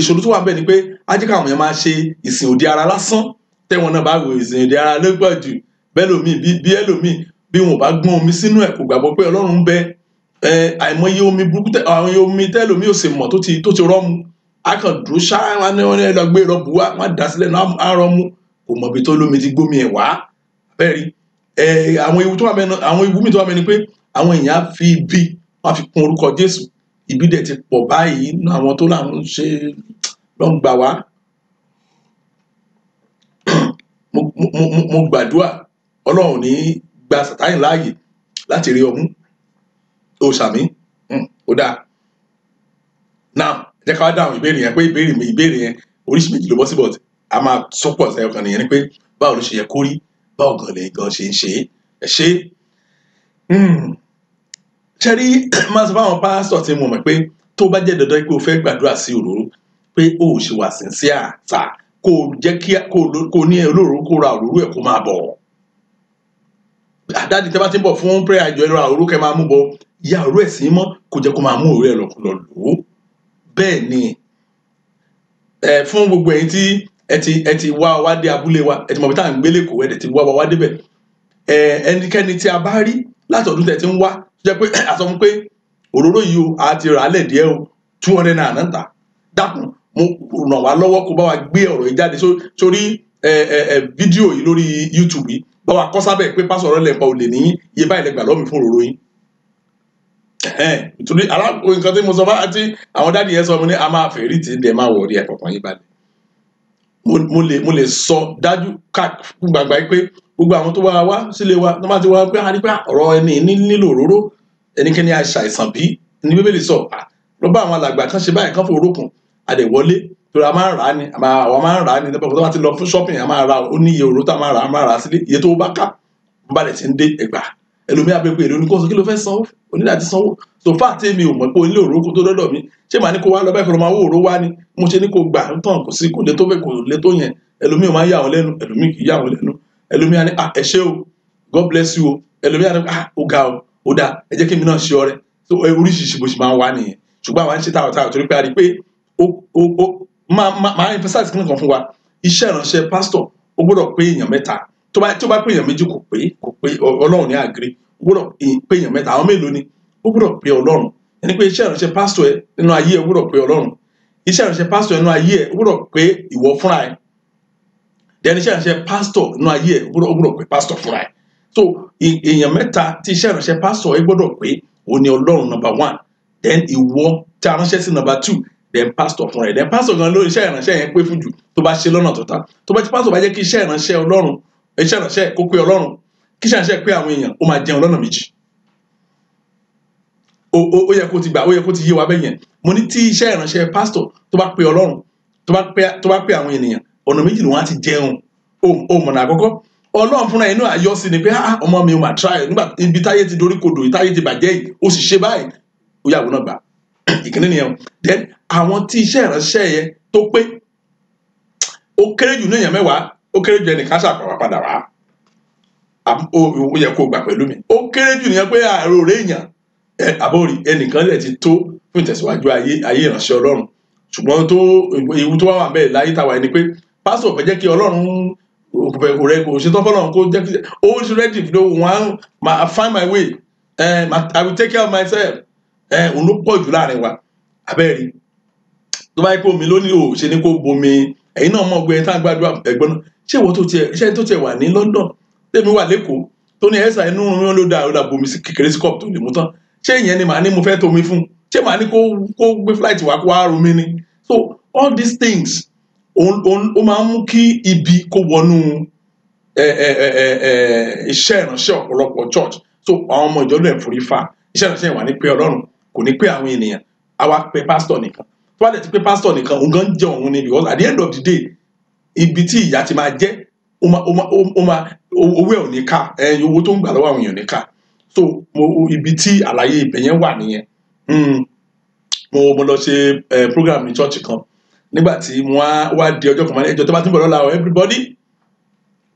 ìṣòro tó wà bẹ́ẹ̀ ni pé á jẹ́ káwọn èèyàn máa ṣe ìsìn òde ara lásán, tẹ́wọn náà bá wo ìsìn òde ara ló pọ̀ jù, bẹ́ẹ̀ lómi bí ẹlòmíì bí wọn ò bá gbọ́n omi sínú ẹ̀ kò gbàgbọ́ pé Ọlọ́run ń bẹ. Àìmọye omi burúkú àwọn omi tẹ́lòmíì ò sì mọ̀ tó ti rọ́mu, a kàn dúró ṣáá wọn ní ẹlọ gbé rọ́ọ̀bù wá, wọ́n dà sílẹ̀ náà á rọ́ọ̀mù, kò mọ̀ ibi tó lómi ti gbómi ẹ̀ wá. Bẹ́ẹ̀ rí àwọn ewu tó wà mẹ́nu, àwọn ewu mi tó wà mẹ́nu pé àwọn èèyàn á fi ibi wọ́n á fi kún orúkọ Jésù. Ibi dẹ̀ ti pọ̀ báyìí nínú àwọn tó láwọn ń ṣe ló ń gbà wá. Mo gbàdúrà Ọlọ́run ní gba Sátánì láàyè láti rí ọmú. Ó sàmí ó dáa. Now jẹ́ ká wá dáhùn ìbéèrè yẹn pé ìbéèrè yẹn oríṣi méjì ló bọ́ sí, but a máa sọ́pọ̀ ṣe ọkàn nìyẹn ni pé báwo ló ṣe yẹ kó rí, báwo gan lè gan ṣe ń ṣe é ṣe. Ṣe rí máa sọ fáwọn pásítọ̀ tí mo mọ̀ pé tó bá jẹ́ dandan pé o fẹ́ gbàdúrà sí òróró, pé o ò ṣe wà sincere àtà kó jẹ́ kí kó ní olóró kó ra òróró ẹ̀ kó máa bọ̀. Àdáàdì tẹ́ bá ti ń bọ̀ fún prayer àjọ ẹ̀rọ òróró kẹ́ máa mú bọ̀, ìyá òróró ẹ̀ sí mọ́ kó jẹ́ kó máa mú òróró ẹ̀ lọ lò ó. Bẹ́ẹ̀ ni fún gbogbo ẹ̀yin tí ẹ ti wá dé abúlé wa, ẹ ti mọ̀ bí tá à ń gbé lẹ́kọ̀ọ́, ẹ̀ ti wá débẹ̀. Ẹnikẹ́ni tí a bá rí láti ọdún tẹ̀ ti ń wá jẹ́ pé a sọ fún pé òróró yìí o a ti rà á lẹ̀ díẹ̀ o 200 naira náà tà, dákun mo ràn wá lọ́wọ́ kó bá wa gbé ọ̀rọ̀ yìí jáde sórí fídíò yìí lórí YouTube yìí, bá wa kọ sábẹ́ pé pásọ̀ ọ̀rọ̀ lẹ́pa olè ní iye báyìí lẹ́gbàá lọ́mí fún òróró yìí. Nítorí nǹkan tí mo sọ bá tí àwọn dáàdì yẹn sọ mo ní a máa fẹ́ rí tí ẹ máa wọ̀ rí ẹ̀ kọ̀ọ̀kan yín balẹ̀. Mo lè sọ dájú fún gbàgbà pé gbogbo àwọn tó wá sílé wa tó bá ti wá pé a rí pé ọ̀rọ̀ ẹni nílò òróró, ẹnikẹ́ni àìsàn bí ní Bíbélì sọ lọ bá àwọn alàgbà kan ṣe báyìí kan fún orókùn àdẹ̀wọlé, torí a máa ń rà á ni àwọn máa ń rà á ni nípa tó bá ti lọ fún shopping a máa ra ó ní iye òróró tá a máa rà á sílé, iye tó bá ká bó bá lẹ̀ ti ń dé ẹgbàá. Ẹlòmíà bẹ pé èrè oníkóso kí ló fẹ́ sanwó, onílà ti sanwó. So far tí mi ò mọ̀ pé onílé òróró kó tó dọ́dọ̀ mi, ṣé màá ní kó wá lọ báyìí kó lọ máa wó òróró wá ni, mo ṣe ní kó gbà tán kò sí kò lè tó fẹ́ kò lè tó yẹn. Ẹlòmíì máa ń yà wọ́n lẹ́nu, ẹlòmíì kì í yà wọ́n lẹ́nu. Ẹlòmíà ní ẹ ṣé o, God bless you o. Ẹlòmíà ní ó ga o, ó dáa, ẹ jẹ́ kí mi náà ṣe ọrẹ. So oríṣiríṣi bó ṣe máa ń wá nìyẹn. Ṣùgbọ́n àwọn ń ṣe táwọ̀táwọ̀ torí pé a rí pé máa emphasize kí nìkan fún wa, iṣẹ́ ìránṣẹ́ pásítọ̀ ó gbọ́dọ̀ pé èèyàn mẹ́ta, tó bá pé èèyàn méjì kò pé Ọlọ́run ní àgírí, ó gbọ́dọ̀ pé èèyàn mẹ́ta. Àwọn mélòó ni? Ó gbọ́dọ̀ pé Ọlọ́run. Ẹni pé iṣẹ́ ìránṣẹ́ pásítọ̀ ẹ nínú ayé ẹ ó gbọ́dọ̀ pé Ọlọ́run. Iṣẹ́ ìránṣẹ́ pásítọ̀ nínú ayé ẹ ó gbọ́dọ̀ pé ìwọ fúnra ẹ. Then iṣẹ́ ìránṣẹ́ pásítọ̀ nínú ayé ẹ ó gbọ́dọ̀ pé pásítọ̀ fúnra ẹ. So èèyàn mẹ́ta tí iṣẹ́ ìránṣẹ́ pásítọ̀ ẹ gbọ́dọ̀ pé ó ní Ọlọ́run number 1, then ìwọ tí a ránṣẹ́ sí number 2, then pásítọ̀ fúnra ẹ. Then pásítọ̀ gan lórí iṣẹ́ ìránṣẹ́ yẹn pé fún jù tó bá ṣe lọ́nà tó ta. Tó bá ti pásítọ̀ bá jẹ́ kí iṣẹ́ ìránṣẹ́ Ọlọ́run, iṣẹ́ ìránṣẹ́ kó pé Ọlọ́run, kí iṣẹ́ ìránṣẹ́ pé àwọn èèyàn, ó máa jẹun lọ́nà méjì. Ó yẹ kó ti gbà, ó yẹ kó ti yé wa bẹ́yẹn. Mo ní tí iṣẹ́ ìránṣẹ́ pásítọ̀ tó bá pé Ọlọ́run, tó bá pé àwọn ènìyàn, ọ̀nà méjì ló wọ́n á ti jẹun. Ó mọ̀nà àkọ́kọ́, Ọlọ́run fúnra inú àyọ́ sí ni pé ọmọ mi ò máa try nígbà ibi táyé ti dorí kodò, táyé ti bàjẹ́ yìí, ó sì ṣe báyìí, ó yàwó náà gbà. Ìkíní nìyẹn. Then àwọn tí iṣẹ́ ìránṣẹ́ yẹn tó pé ó kéré jù ní èèyàn 10, ó kéré jù ẹnìkan ṣàpàwà padà wá, ó yẹ kó gbà pẹ̀lú mi. Ó kéré jù nìyẹn pé àrò rẹ̀ èèyàn àbórí ẹnìkan lè ti tó fún ìtẹ̀síwájú ayé ìránṣẹ́ Ọlọ́run. Ṣùgbọ́n ewu tó wà bẹ́ẹ̀ láyé táwa ẹni pé pásítọ̀ fẹ́ jẹ́ kí Ọlọ́run kò rẹ kò ṣe tán fọ́lọ́run kó jẹ́ ó ṣe ready ló wọ́n I find my way I will take care of myself òun ló pọ̀ jù láàrin wa abẹ́rẹ́ tó bá yẹ kó omi ló nílò ṣe ní kó bomi ẹ̀yin náà mọ̀ gbé tá a gbàdúrà ẹ̀gbọ́n náà ṣé ìwọ tó tiẹ̀ wà ní London tèmi wà lẹ́kọ̀ọ́ tó ní ẹ̀sà inú wọn ló dà bomi sí kékeré sí cup tó lè mú tán ṣé ìyẹn ni màá ní mo fẹ́ tomi fún ṣé màá ní kó gbé flight wá kó wá romi ni so all these things ó máa ń mú kí ibi kó wọnú iṣẹ́ ìránṣẹ́ ọ̀pọ̀lọpọ̀ church so àwọn ọmọ ìjọ náà forí fa iṣẹ́ ìránṣẹ́ wà ní pé Ọlọ́run kò ní pé àwọn ènìyàn àwa pé pastor nìkan tó bá dẹ̀ ti pé pastor nìkan òun gan jẹ́ òun ni because at the end of the day ibi tí ìyà ti máa jẹ́ owó ẹ̀ ò ní ká owó tó ń gbà lọ́wọ́ àwọn èèyàn ní ká so ibi tí àlàyé ibẹ̀ yẹn wà nìyẹn mo lọ ṣe program ní church kan nígbà tí mo wá di ọjọ́ kan ẹjọ́ tó bá ti ń bọ̀ lọ́la everybody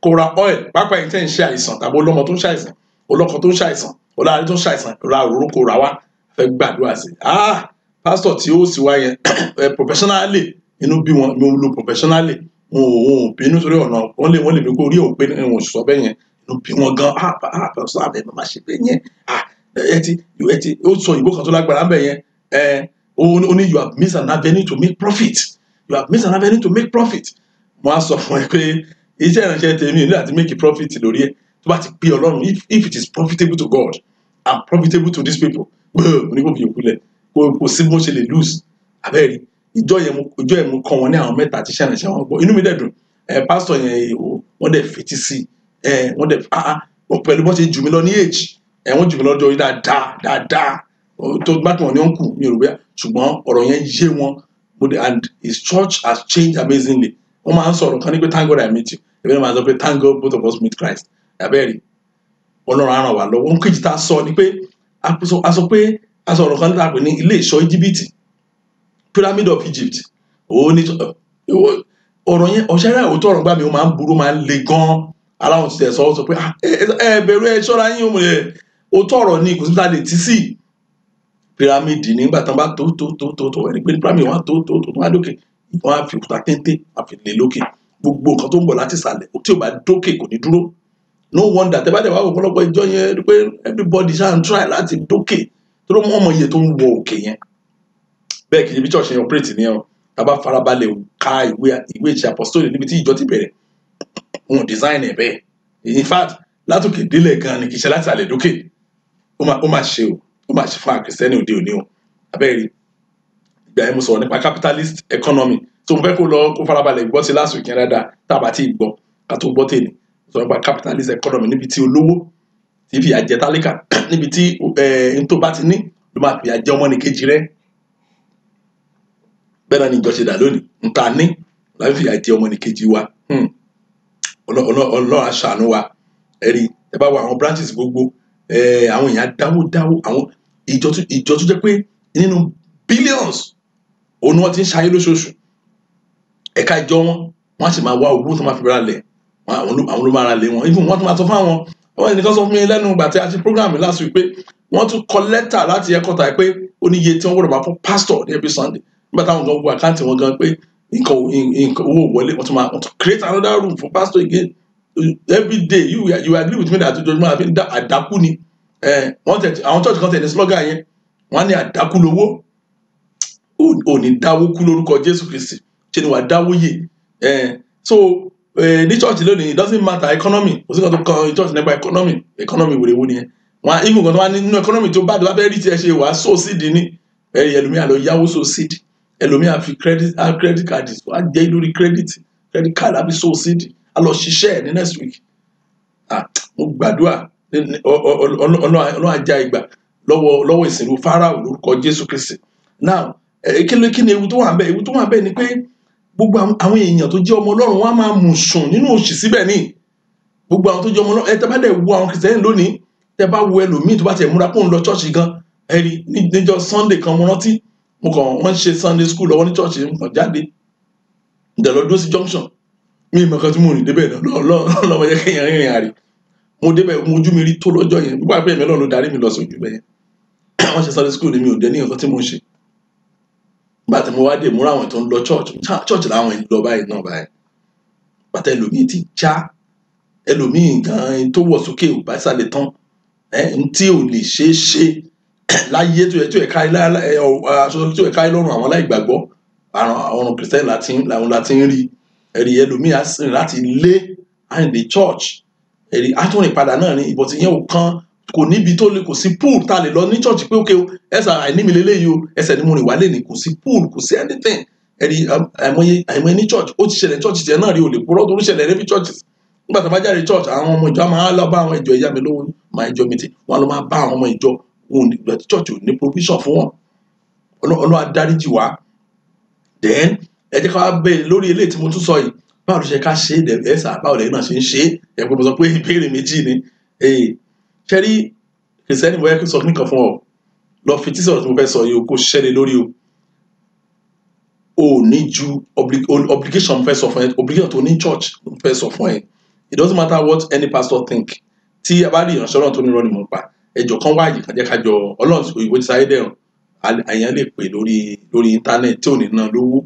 kó ra oil pápá yìí tẹ́ ń ṣe àìsàn tàbí olọ́mọ tó ń ṣàìsàn olọ́kọ tó ń ṣàìsàn olórí tó ń ṣàìsàn ra òróró kó ra wá fẹ́ gbàdúrà sí pastor tí ó sì wá yẹn professionally inú bí wọn mo lo professionally wọn ò bínú sórí ọ̀nà wọ́n lè bí kó orí òun pé wọn ò sọ bẹ́ẹ̀ yẹn inú bí wọn gan pastor abẹ máa ṣe bẹ́ẹ̀ yẹn ẹ ti ó sọ ìbò kan tó lágbára ń bẹ̀ yẹn ó ní you have missed an avenue to make profit you have missed an avenue to make profit mo á sọ fún ẹ pé iṣẹ́ ìránṣẹ́ tèmi ní láti make profit lórí ẹ̀ tó bá ti pé Ọlọ́run if it is profitable to God and profitable to these people ní kò fi òkú lẹ̀ kò sí bó ṣe lè lose abẹ́rẹ́ ìjọ yẹn mo kọ́ wọn ní àwọn mẹ́ta tí iṣẹ́ ìránṣẹ́ wọn gbọ́ inú mi dẹ̀ dùn pásítọ̀ yẹn wọ́n dẹ̀ fetí sí wọ́n dẹ̀ pẹ̀lú bọ́n ṣe jù mí lọ ní age wọ́n jù mí lọ́jọ́ orí dáadáa tó bá tí wọ́n ní ọ̀nkù mi ò rò bẹ́ẹ̀ ṣùgbọ́n ọ̀rọ̀ yẹn yé wọn and his church has changed amazingly wọ́n máa ń sọ̀rọ̀ kan ní pé thank God I meet you ẹ̀bẹ̀ máa sọ pé thank God both of us meet Christ abẹ́rẹ́ Ọlọ́run á ràn wá lọ́wọ́ ohun kejì tá a sọ ni pé a sọ ọ̀rọ̀ kan nípa pé ní ilé ìṣọ́ Íjíbítì Pyramid of Egypt òun ní ọ̀rọ̀ yẹn ọ̀ṣẹ́rẹ́ òótọ́ ọ̀rọ̀ gbà mí ó máa ń burú máa ń le gan-an aláwọn ti tẹ̀ sọ pé ẹ bẹ̀rù ẹ ṣọ́ra yín òótọ́ ọ̀rọ̀ ni kò sí ta lè tí sí pyramid nígbà tán bá tó ẹni pé pyramid wọn tó wá dókè wọn á fi òkúta téńté wọn á fi lé lókè gbogbo nǹkan tó ń bọ̀ láti ìsàlẹ̀ tí ò bá dókè kò ní dúró no wonder tẹ́ bá dẹ̀ wá wò ọ̀pọ̀lọpọ̀ ìjọ yẹn pé everybody ṣáà ń try láti dókè tó ló mú ọmọ iye tó ń wọ òkè yẹn bẹ́ẹ̀ kì í bí church yẹn operate ní ẹ̀ tá bá farabalẹ̀ ka ìwé ìṣe apostolic níbi tí ìjọ ti bẹ̀rẹ̀ wọn design ẹ̀ bẹ́ẹ̀ in fact látòkè délẹ̀ gan ni kì í ṣe láti ìsàlẹ̀ dókè ó máa ṣe fún àkìrìsìtẹ́nì òde òní o abẹ́rẹ́ ìgbà yẹn mo sọ̀rọ̀ nípa capitalist economy tó mo fẹ́ kó farabalẹ̀ gbọ́ sí last week yẹn dáadáa tá a bá ti gbọ́ ká tó gbọ́ tèmi sọ̀rọ̀ nípa capitalist economy níbi tí olówó ti fìyà jẹ tálíkà níbi tí n tó bá ti ní ló máa fìyà jẹ ọmọnìkejì rẹ̀ bẹ́ẹ̀ náà ni ìjọ ṣe dà lónìí n ta ní láti fìyà jẹ ọmọnìkejì wa Ọlọ́run á ṣàánú wa ẹ̀rí ẹ bá wo àwọn branches gbogbo àwọn èèyàn dáwó àwọn ìjọ tó jẹ́ pé nínú billions òun ni wọ́n ti ń ṣayé lóṣooṣù ẹ̀ka ìjọ wọ́n á sì máa wá owó tó máa fi ra lẹ̀ àwọn ló máa ra lẹ̀ wọn even wọ́n tún máa sọ fún àwọn ẹnìkan sọ fún mi lẹ́nu ìgbà tí a ti program last week pé wọ́n tún kọ lẹ́tà láti ẹ̀kọ́ ta pé ó ní iye tí wọ́n gbọ́dọ̀ máa fún pastor ní every Sunday nígbà táwọn gan wo àkáǹtì wọn gan pé nǹkan owó wọlé wọ́n tún create another room for pastor again every day you agree with me that ojoojúmọ́ àfi àdákú ni àwọn church kan tẹ̀lé slogan yẹn wọ́n á ní àdákú lówó ò ní dáwó kú lórúkọ Jésù Kristi ṣe ni wà dáwó yè so ní church lónìí it doesn't matter economy kò sí kan tó kan church nípa economy wèrèwó nìyẹn wọn even kan tó wá nínú economy tó bá dé wá fẹ́ rí tiẹ̀ ṣe wàá so seed ní ẹlòmíà lọ yáwó so seed ẹlòmíà fi credit card wá jẹ́ lórí credit card àbí so seed a lọ ṣiṣẹ́ ní next week mo gbàdúrà ọlọ́run ajá ìgbà lọ́wọ́ ìsìnkú Fáráò lórúkọ Jésù Kristi now kí ni ewu tó wà bẹ́ẹ̀ ewu tó wà bẹ́ẹ̀ ni pé gbogbo àwọn èèyàn tó jẹ́ ọmọ Ọlọ́run wọ́n á máa mú sùn nínú òṣì síbẹ̀ ní gbogbo àwọn tó jẹ́ ọmọ Ọlọ́run tẹ́ bá dẹ̀ wo àwọn kìrìsìtẹ́nì lónìí tẹ́ bá wo ẹlòmíì tó bá tiẹ̀ múra kó ń lọ ṣọ́ọ̀ṣì gan ẹ̀rí níjọ́ Sunday kan mo rántí wọ́n ṣe Sunday school lọ́wọ́ ní ṣọ́ọ̀ṣì nǹkan jáde ìdẹ̀lọ́dún sí junction mi ìmọ̀ kan tí mo rìn débẹ̀ lọ́wọ́ yẹ kéèyàn rìnrìn àrè mo débẹ̀ mo ojú mi rí tó lọ́jọ́ yẹn gbogbo àgbẹ̀ mi Ọlọ́run ló darí mi lọ sí ojú bẹ́ẹ̀ wọ́n ṣe Sunday school ni mi ò dé ní nǹkan tí mo ń ṣe nígbà tí mo wá dé múra àwọn tó ń lọ church làwọn èèyàn lọ báyìí náà báyìí pàtẹ́ ẹlòmíì ti já ẹlòmíì gan tó wọ̀ sókè ò bá sálẹ̀ tán tí ò lè ṣeé ṣe láyé tó yẹ ká lọ́rùn àwọn aláìgbàgbọ́ àwọn kìrìsìtẹ́nì láti ń rí ẹ̀rí ẹlòmíì á sìn láti lé in the church ẹ̀rí átúnrìn padà náà ní ìbọn tí yẹn ò kan kò níbi tó lè kò sí pool tá a lè lọ ní church pé ókè ẹsẹ̀ àìní mi lélẹ́yìí o ẹsẹ̀ ni mo rìn wálé ní kò sí pool kò sí anything ẹ̀rí àìmọye ní church ó ti ṣẹlẹ̀ church tiẹ̀ náà rí o lè purọ́ torí ṣẹlẹ̀ every churches nígbà tó bá jáde church àwọn ọmọ ìjọ máa lọ bá àwọn ìjọ ìyá mi lówó máa ìjọ mi tì wọn lọ máa bá àwọn ọmọ ìjọ òun ìgbà tí church ò ní provision fún wọn Ọlọ́run á dáríjì wá then ẹ jẹ́ ká wá bẹ́ẹ̀ lórí eléyìí tí mo tún sọ yìí báwo ló ṣe ká ṣe é ẹ̀sà báwo lẹ́yìn náà ṣe ń ṣe é ẹ̀pọ̀ mo sọ pé ìbéèrè méjì ni ṣe rí kìrìsìtẹ́nì bóyá kí n sọ nìkan fún ọ lọ fi tí sọ̀rọ̀ tí mo fẹ́ sọ yìí o kò ṣiṣẹ́ lé lórí o ní ju obligation fẹ́ sọ fún ẹ obligation tó ní church fẹ́ sọ fún ẹ it doesn't matter what any pastor think tí a bá rí ìránṣẹ́ Ọlọ́run tó ní irọ́ ni mo ń pa ẹjọ́ kan wáyé kan jẹ́ ká jọ Ọlọ́run òyìnbó ti sáyé dẹ̀rùn àyàn lè pè lórí íńtánẹ́ẹ̀tì tí ò ní ná lówó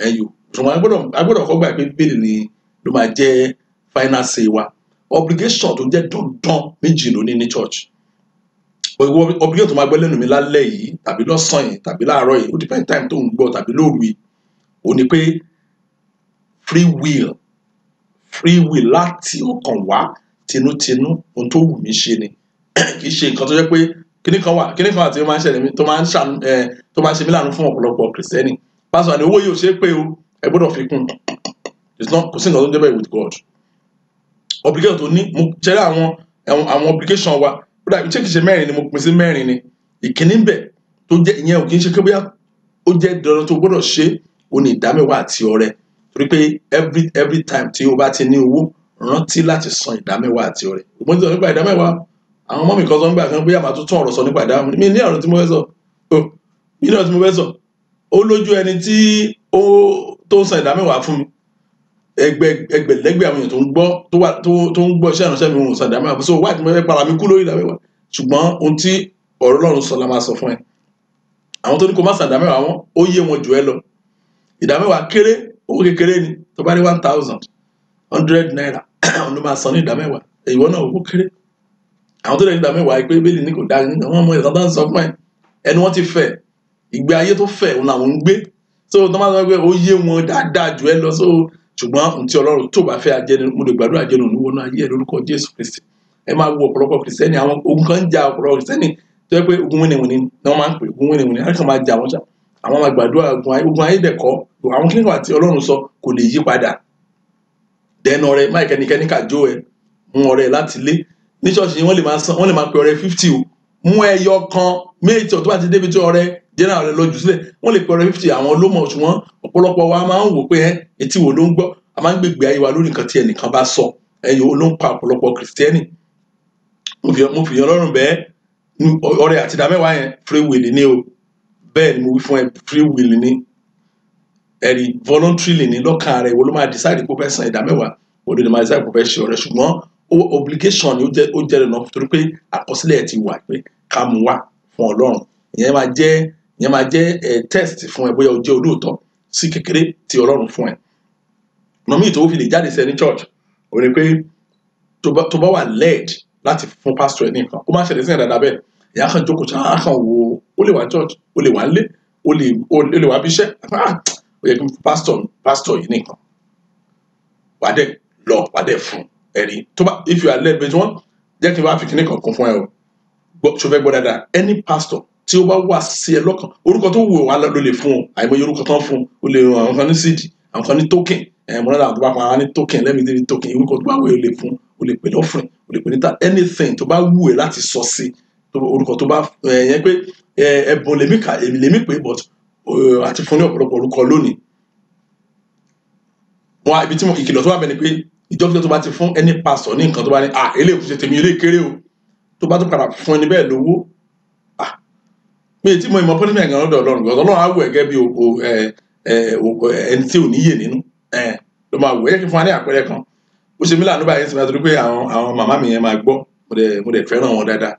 ẹ̀yọ́ ṣùgbọ́n agbọ́dọ̀ kọ́ gbà pé bíbélì ni ló máa jẹ́ final say wa obligation tó jẹ́ dandan méjì ló ní church obligation tó máa gbọ́ lẹ́nu mi lálẹ́ yìí tàbí lọ́sàn yìí tàbí láàárọ̀ yìí ó depend time tó ń gbọ́ tàbí lóru yìí ó ní pé free will láti ọkàn wá tinútinú ohun tó wù mí ṣe ni kì í ṣe nǹkan tó jẹ́ pé kíní kan àti ó máa ń ṣẹlẹ̀ mi tó máa ń ṣe mí láàánú fún ọ̀pọ̀lọpọ̀ kìrìsìtẹ́nì pásọ̀ àni owó yìí ò ṣe é pé o ẹ gbọ́dọ̀ fi kún kò sí nǹkan tó ń jẹ́ bẹ́ẹ̀ with God obligation tó ní mo ṣẹlẹ̀ àwọn obligation wa ó dàbí ṣé kìí ṣe mẹ́rin ni mo pín sí mẹ́rin ni ìkíní ń bẹ tó jẹ́ ìyẹn ò kì í ṣe pé bóyá ó jẹ́ dandan tó gbọ́dọ̀ ṣe ó ní ìdámẹ́wàá àti ọrẹ torí pé every time tí o bá ti ní owó rántí láti san ìdámẹ́wàá àti ọrẹ mo ti sọ nípa ìdámẹ́wàá àwọn ọmọ mi kan sọ nígbà kan bóyá màá tún ọ̀rọ̀ sọ nípa ìdámẹ́wàá mi ní ọ̀rọ̀ tí mo fẹ́ sọ ó lójú ẹni tí tó ń san ìdámẹ́wàá fún mi ẹgbẹ̀lẹ́gbẹ̀ àwọn èèyàn tó ń gbọ́ iṣẹ́ ìránṣẹ́ mi wọn ò san ìdámẹ́wàá so wáyé tí mo fẹ́ para mi kú lórí ìdámẹ́wàá ṣùgbọ́n ohun tí ọ̀rọ̀ Ọlọ́run sọ la máa sọ fún ẹ àwọn tó ní kó má san ìdámẹ́wàá wọn ó yé wọn jù ẹ lọ ìdámẹ́wàá kéré owó kékeré ni tó bá rí 1,100 naira ló máa san ní ìdámẹ́wàá ìwọ náà owó kéré àwọn tó lè ní ìdámẹ́wàá pé bẹ́ẹ̀ ni kò dáa ní àwọn ọmọ ìtàn tó ń sọ fún ẹ ẹni wọ́n ti fẹ́ ìgbé ayé tó fẹ́ òun làwọn ń gbé so tó máa sọ pé ó yé wọn dáadáa jù ẹ lọ so ṣùgbọ́n ohun tí Ọlọ́run tó bá fẹ́ ajẹ́ni mo lè gbàdúrà ajẹ́ni òun wọnú ayé ẹ lórúkọ Jésù Kristi ẹ máa wo ọ̀pọ̀lọpọ̀ kìrìsìtẹ́nì àwọn ogun kan ń jà ọ̀pọ̀lọpọ̀ kìrìsìtẹ́nì tó yẹ pé ogun wíniwíni ni wọ́n máa ń pè ogun wíniwíni á kàn máa jà wọ́n ṣá àwọn máa gbàdúrà ogun ayé dẹ̀kọ́ àwọn kíníkan àti Ọlọ́run sọ kò lè yí padà dẹ́nu ọrẹ máì kẹ́nikẹ́ni kàjó ẹ mú ọrẹ láti lé ní ṣọ́ọ̀ṣì wọ́n lè máa pe ọrẹ 50 o mú ẹyọ kan méjì tó bá ti débi tí ọrẹ general rẹ lójú sílẹ̀ wọ́n lè pe ọrẹ 50 àwọn olómọ ṣùgbọ́n ọ̀pọ̀lọpọ̀ wa máa ń wò pé etí wo ló ń gbọ́ a máa ń gbègbè ayé wa lórí nǹkan tí ẹnìkan bá sọ ẹyọ ló ń pa ọ̀pọ̀lọpọ̀ kìrìsìtẹ́nì mo fi Ọlọ́run bẹ́ẹ̀ ọrẹ àti ìdámẹ́wàá yẹn free will ni o bẹ́ẹ̀ ni mo wí fún ẹ free will ni ẹ̀rí voluntarily ní lọ́kàn rẹ̀ wo ló máa decide kó fẹ́ san ìdámẹ́wàá wo ló máa decide kó fẹ́ ṣe ọrẹ ṣùgbọ́n obligation ni ó jẹ́ lọ́nà torí pé àkọsílẹ̀ ti wà pé ká mú wá fún Ọlọ́run ìyẹn máa jẹ́ test fún ẹ bóyá o jẹ́ olóòótọ́ sí kékeré tí Ọlọ́run fún ẹ nọ́mí tó fi lè jáde sí ẹni church ò ní pé tó bá wà led láti fún pastor ẹ ní nǹkan ó máa ṣẹlẹ̀ sí ẹ̀ dáadáa bẹ́ẹ̀ ìyá kan jókòó tí a kan wo ó lè wá church ó lè wá lé ó lè wá bíṣẹ́ ó yẹ kí pastor yìí nìkan wàá dẹ̀ fún ẹ̀rí tó bá if you are led bẹ́ẹ̀ tí wọ́n jẹ́ kí n bá fi kíní kan kún fún ẹ o ṣo fẹ́ gbọ́ dáadáa any pastor tí ó bá wà sí ẹ lọ́kàn orúkọ tó wù wá ló lè fún ọ àìmọye orúkọ tán fún ó lè ràn àwọn kan ní seed àwọn kan ní token mo náà tó bá pa àwọn ní token lẹ́mìí tí token orúkọ tó bá wù ẹ lè fún ó lè pè ní offering ó lè pè ní ta anything tó bá wù ẹ láti sọ sí orúkọ tó bá yẹn pé ẹ̀bùn lèmi pé but àti fún ní ọ̀pọ̀lọpọ̀ orúkọ lónìí wọn ibi tí mo ìkìlọ̀ tó wà bẹ́ẹ̀ ni pé ìjọba tó bá ti fún any pastor ní nǹkan tó bá ní eléyìí ṣe tèmi eléyìí kéré o tó bá tó padà fún ẹni bẹ́ẹ̀ lówó mi tí mo ìmọ̀ pọ́nìmọ̀ ẹ̀gàn lọ́dọ̀ Ọlọ́run gbọ́dọ̀ Ọlọ́run á wù ẹ̀gẹ́ bí ẹni tí ò níyè nínú ló máa wù ẹ́ kí fún wa ní àpẹẹrẹ kan ó ṣe mí láàánú báyìí sí mi àti pé àwọn màmá mi yẹn máa gbọ́ mo dẹ̀ fẹ́ràn wọn dáadáa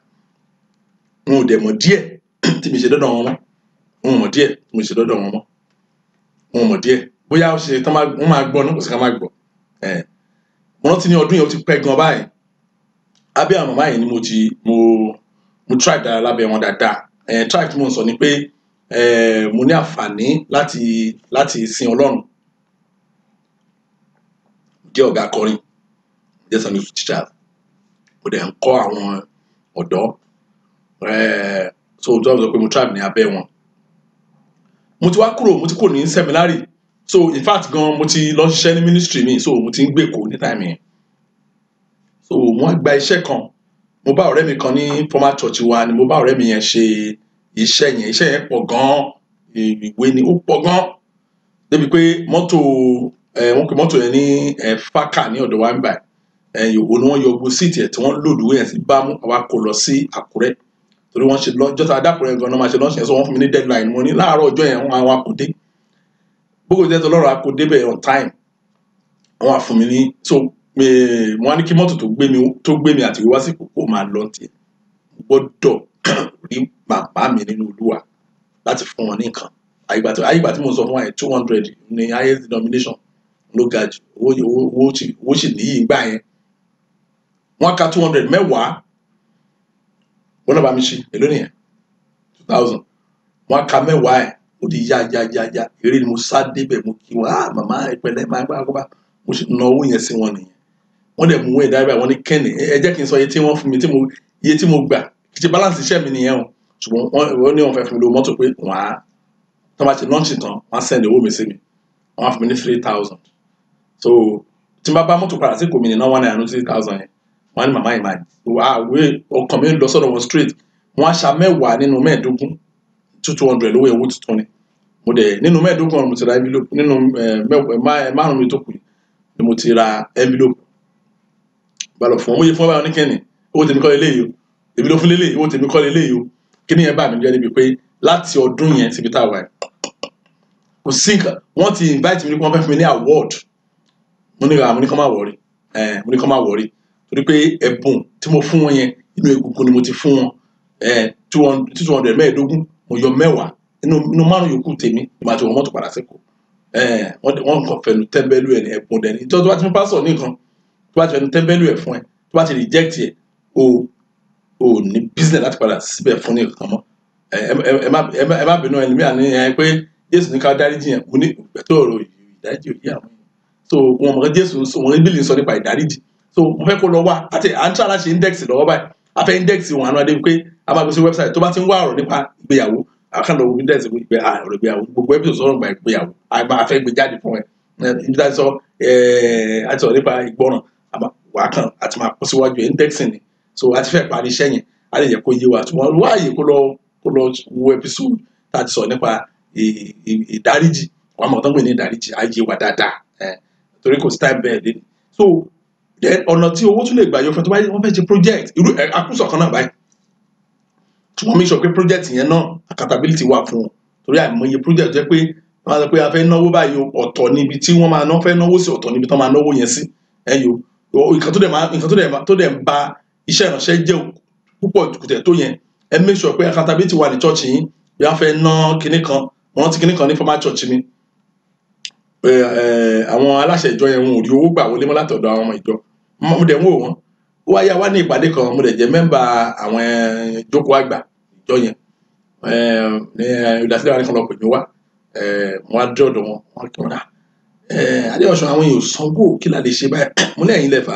wọn ò dẹ̀ mọ̀ díẹ̀ tí mi ṣe dọ́dọ̀ wọn mọ́ wọn ò mọ̀ díẹ̀ tí mi ṣe dọ́dọ̀ wọn mọ́ wọn ò mọ̀ díẹ̀ bóyá ó ṣe tán wọ́n máa gbọ́ náà kò sí ká máa gbọ́ mo rántí ní ọdún yẹn ó ti pẹ́ gan báyìí abẹ́ àwọn màmá yẹn ni mo try dára lábẹ́ wọn dáadáa try tí mo ń sọ ni pé mo ní àǹfààní láti sin Ọlọ́run jẹ́ ọ̀gá akọrin jẹ́ Sunday school teacher mo dẹ̀ ń kọ́ àwọn ọ̀dọ́ so tó sọ pé mo try ní abẹ́ wọn mo ti kúrò ní seminary so in fact gan mo ti lọ ṣiṣẹ́ ní ministry mi so mo ti ń gbé Èkó ní time yẹn so mo wá gba iṣẹ́ kan mo bá ọ̀rẹ́ mi kan ní former church wa ni mo bá ọ̀rẹ́ mi yẹn ṣe iṣẹ́ yẹn pọ̀ gan ìwé ni ó pọ̀ gan débi pé mọ́tò wọ́n pe mọ́tò yẹn ní fákà ní ọ̀dọ̀ wa ń bá òun ni wọ́n yọ gbogbo síìtì ẹ̀ tí wọ́n lòdù yẹn sí bámú àwa kò lọ sí Àkúrẹ́ torí wọ́n ṣe lọ́jọ́ tá a dákúrẹ́ gan-an máa ṣe lọ́sìn yẹn so wọ́n fún mi ní deadline mo ní láàárọ̀ ọjọ́ yẹn wọ́n àwọn akòdé gbogbo ìdẹ́tọ̀ lọ́rọ̀ akòdé bẹ̀ on time wọ́n á fún mi ní so wọ́n á ní kí mọ́tò tó gbé mi àti wíwá sí kókó máa lọ tiẹ̀ gbọ́dọ̀ rí bàbá mi nínú Olúwa láti fún wọn ní nǹkan àyígbà tí mo sọ fún wa yẹn 200 ní highest denomination ló ga jù owó sì níyì gbà yẹn wọ́n ka 200 mẹ́wàá wọ́n náà bá mi ṣe èló nìyẹn 2000 wọ́n ka mẹ́wàá ẹ̀ ó di ya eré ni mo sá débẹ̀ mo kí wọn màmá ìpẹ̀lẹ́ máa gbá àkọ́bá mo sì ná owó yẹn sí wọn nìyẹn wọ́n dẹ̀ mú owó ìdáríbà wọn ní kẹ́ni ẹ jẹ́ kí n sọ iye tí wọ́n fún mi iye tí mo gbà kì í ṣe balance iṣẹ́ mi nìyẹn o ṣùgbọ́n wọ́n ní wọ́n fẹ́ fún mi lówó mọ́tò pé wọ́n á tọ́ bá ti lọ́ọ̀ṣì tán wọ́n á send owó mi sí mi wọ́n á fún mi ní 3000 so tí n bá mọ́tò padà sí kòmìnì náà wọ́n náà ní 3000 yẹn wọ́n á ní màmá yìí máa ọkàn mi lọ sọ́dọ̀ wọn straight wọ́n á ṣa mẹ́wàá nínú mẹ́ẹ̀ẹ́dógún 200 lówó owó tuntun ni mo dẹ̀ nínú mẹ́ẹ̀ẹ́dógún ọ̀run mo ti ra envelope nínú márùn mi tó kù ni mo ti ra envelope balọ̀ fún ọmọ yìí fún ọba oníkẹ́ni owó tèmi kọ́ lélẹ́yìí o èmi ló fún lélẹ́yìí owó tèmi kọ́ lélẹ́yìí o kí ni yẹn bá mi jẹ́ níbi pé láti ọdún yẹn síbi tá a wà ẹ̀ kò sí nǹkan wọ́n ti invite mi ní wọ́n fẹ́ fún mi ní award mo ní kọ́ máa wọ̀rí torí pé ẹ̀bùn tí mo fún wọn yẹn inú egungun ni mo ti fún wọn 200 mẹ́ẹ̀ẹ́dógún mo yọ mẹ́wàá inú márùn yòókù tèmi ìgbà tí wọ́n mọ́tò padà sẹ́kọ̀ọ́ wọ́n kàn fẹnu tẹ́ńbẹ́lú ẹ̀ ní ẹ̀bùn dẹ̀ ní tó bá ti fún pásọ̀ nìkan tó bá ti fẹnu tẹ́ńbẹ́lú ẹ̀ fún ẹ tó bá ti reject ẹ̀ o ní business láti padà síbẹ̀ fún ní nǹkan mọ́ ẹ má bínú ẹni mi àní ẹ pé Jésù ní ká dáríjì yẹn mo ní ìgbẹ́tọ̀ ọ̀rọ̀ ìdáríjì òye àwọn so wọn mọ̀ Jésù wọn ní bílí sọ nípa ìdáríjì so mo fẹ́ kó lọ wá àti à ń try láti index lọ́wọ́ báyìí a fẹ́ index wọn àná adé pé a máa gbé sí website tó bá ti ń wá ọ̀rọ̀ nípa ìgbéyàwó àkàndọ̀ wo index ọ̀rọ̀ ìgbéyàwo gbogbo episode sọ̀rọ̀ nípa ìgbéyàwo a fẹ́ gbé jáde fún ẹ ibi tá a sọ àti sọ̀rọ̀ nípa ìgbọràn wà kàn àti máa kó síwájú indexing ni so a ti fẹ́ parí iṣẹ́ yẹn a lè yẹ kó yé wa tí wọ́n wá àyè kó lọ wo episode tá a ti sọ nípa ìdáríjì wà á mọ̀ tán pé ní ìdáríjì á yé wa dáadáa torí kò sí time bẹ́ẹ̀ lé so ọ̀nà tí owó tún lè gbà yọ fún ẹ tó bá wọ́n fẹ́ ṣe project irú àkúsọ̀ kan náà báyìí tí wọ́n make sure pé project yẹn náà accountability wà fún wọn torí àìmọye project jẹ́ pé wọ́n á sọ pé a fẹ́ náwó báyìí ọ̀tọ̀ níbi tí wọ́n máa fẹ́ náwó sí ọ̀tọ̀ níbi tí wọ́n máa náwó yẹn sí nǹkan tó dẹ̀ ń ba iṣẹ́ ìránṣẹ́ jẹ́ púpọ̀ kùtẹ̀ tó yẹn ẹ make sure pé accountability wà ní church yín bí wọ́n fẹ́ ná kinní kan wọ́n rántí kinní kan ní former church mi àwọn aláṣẹ ìjọ yẹn wọn ò rí owó gbà wọlé mọ́ látọ̀dọ̀ àwọn ọmọ ìjọ mo dẹ̀ ń wò wọ́n ó wáyà wá ní ìpàdé kan mo dẹ̀ jẹ́ mẹ́mbà àwọn ìjókòó àgbà ìjọ yẹn ní ìdásílẹ̀ wa ní kan lọ pè mí wá wọ́n á dé ọ̀dọ̀ wọn wọ́n kí wọ́n dà Adéọ̀sùn àwọn èèyàn sanwó kí la lè ṣe báyìí mo ní ẹ̀yin lẹ́fà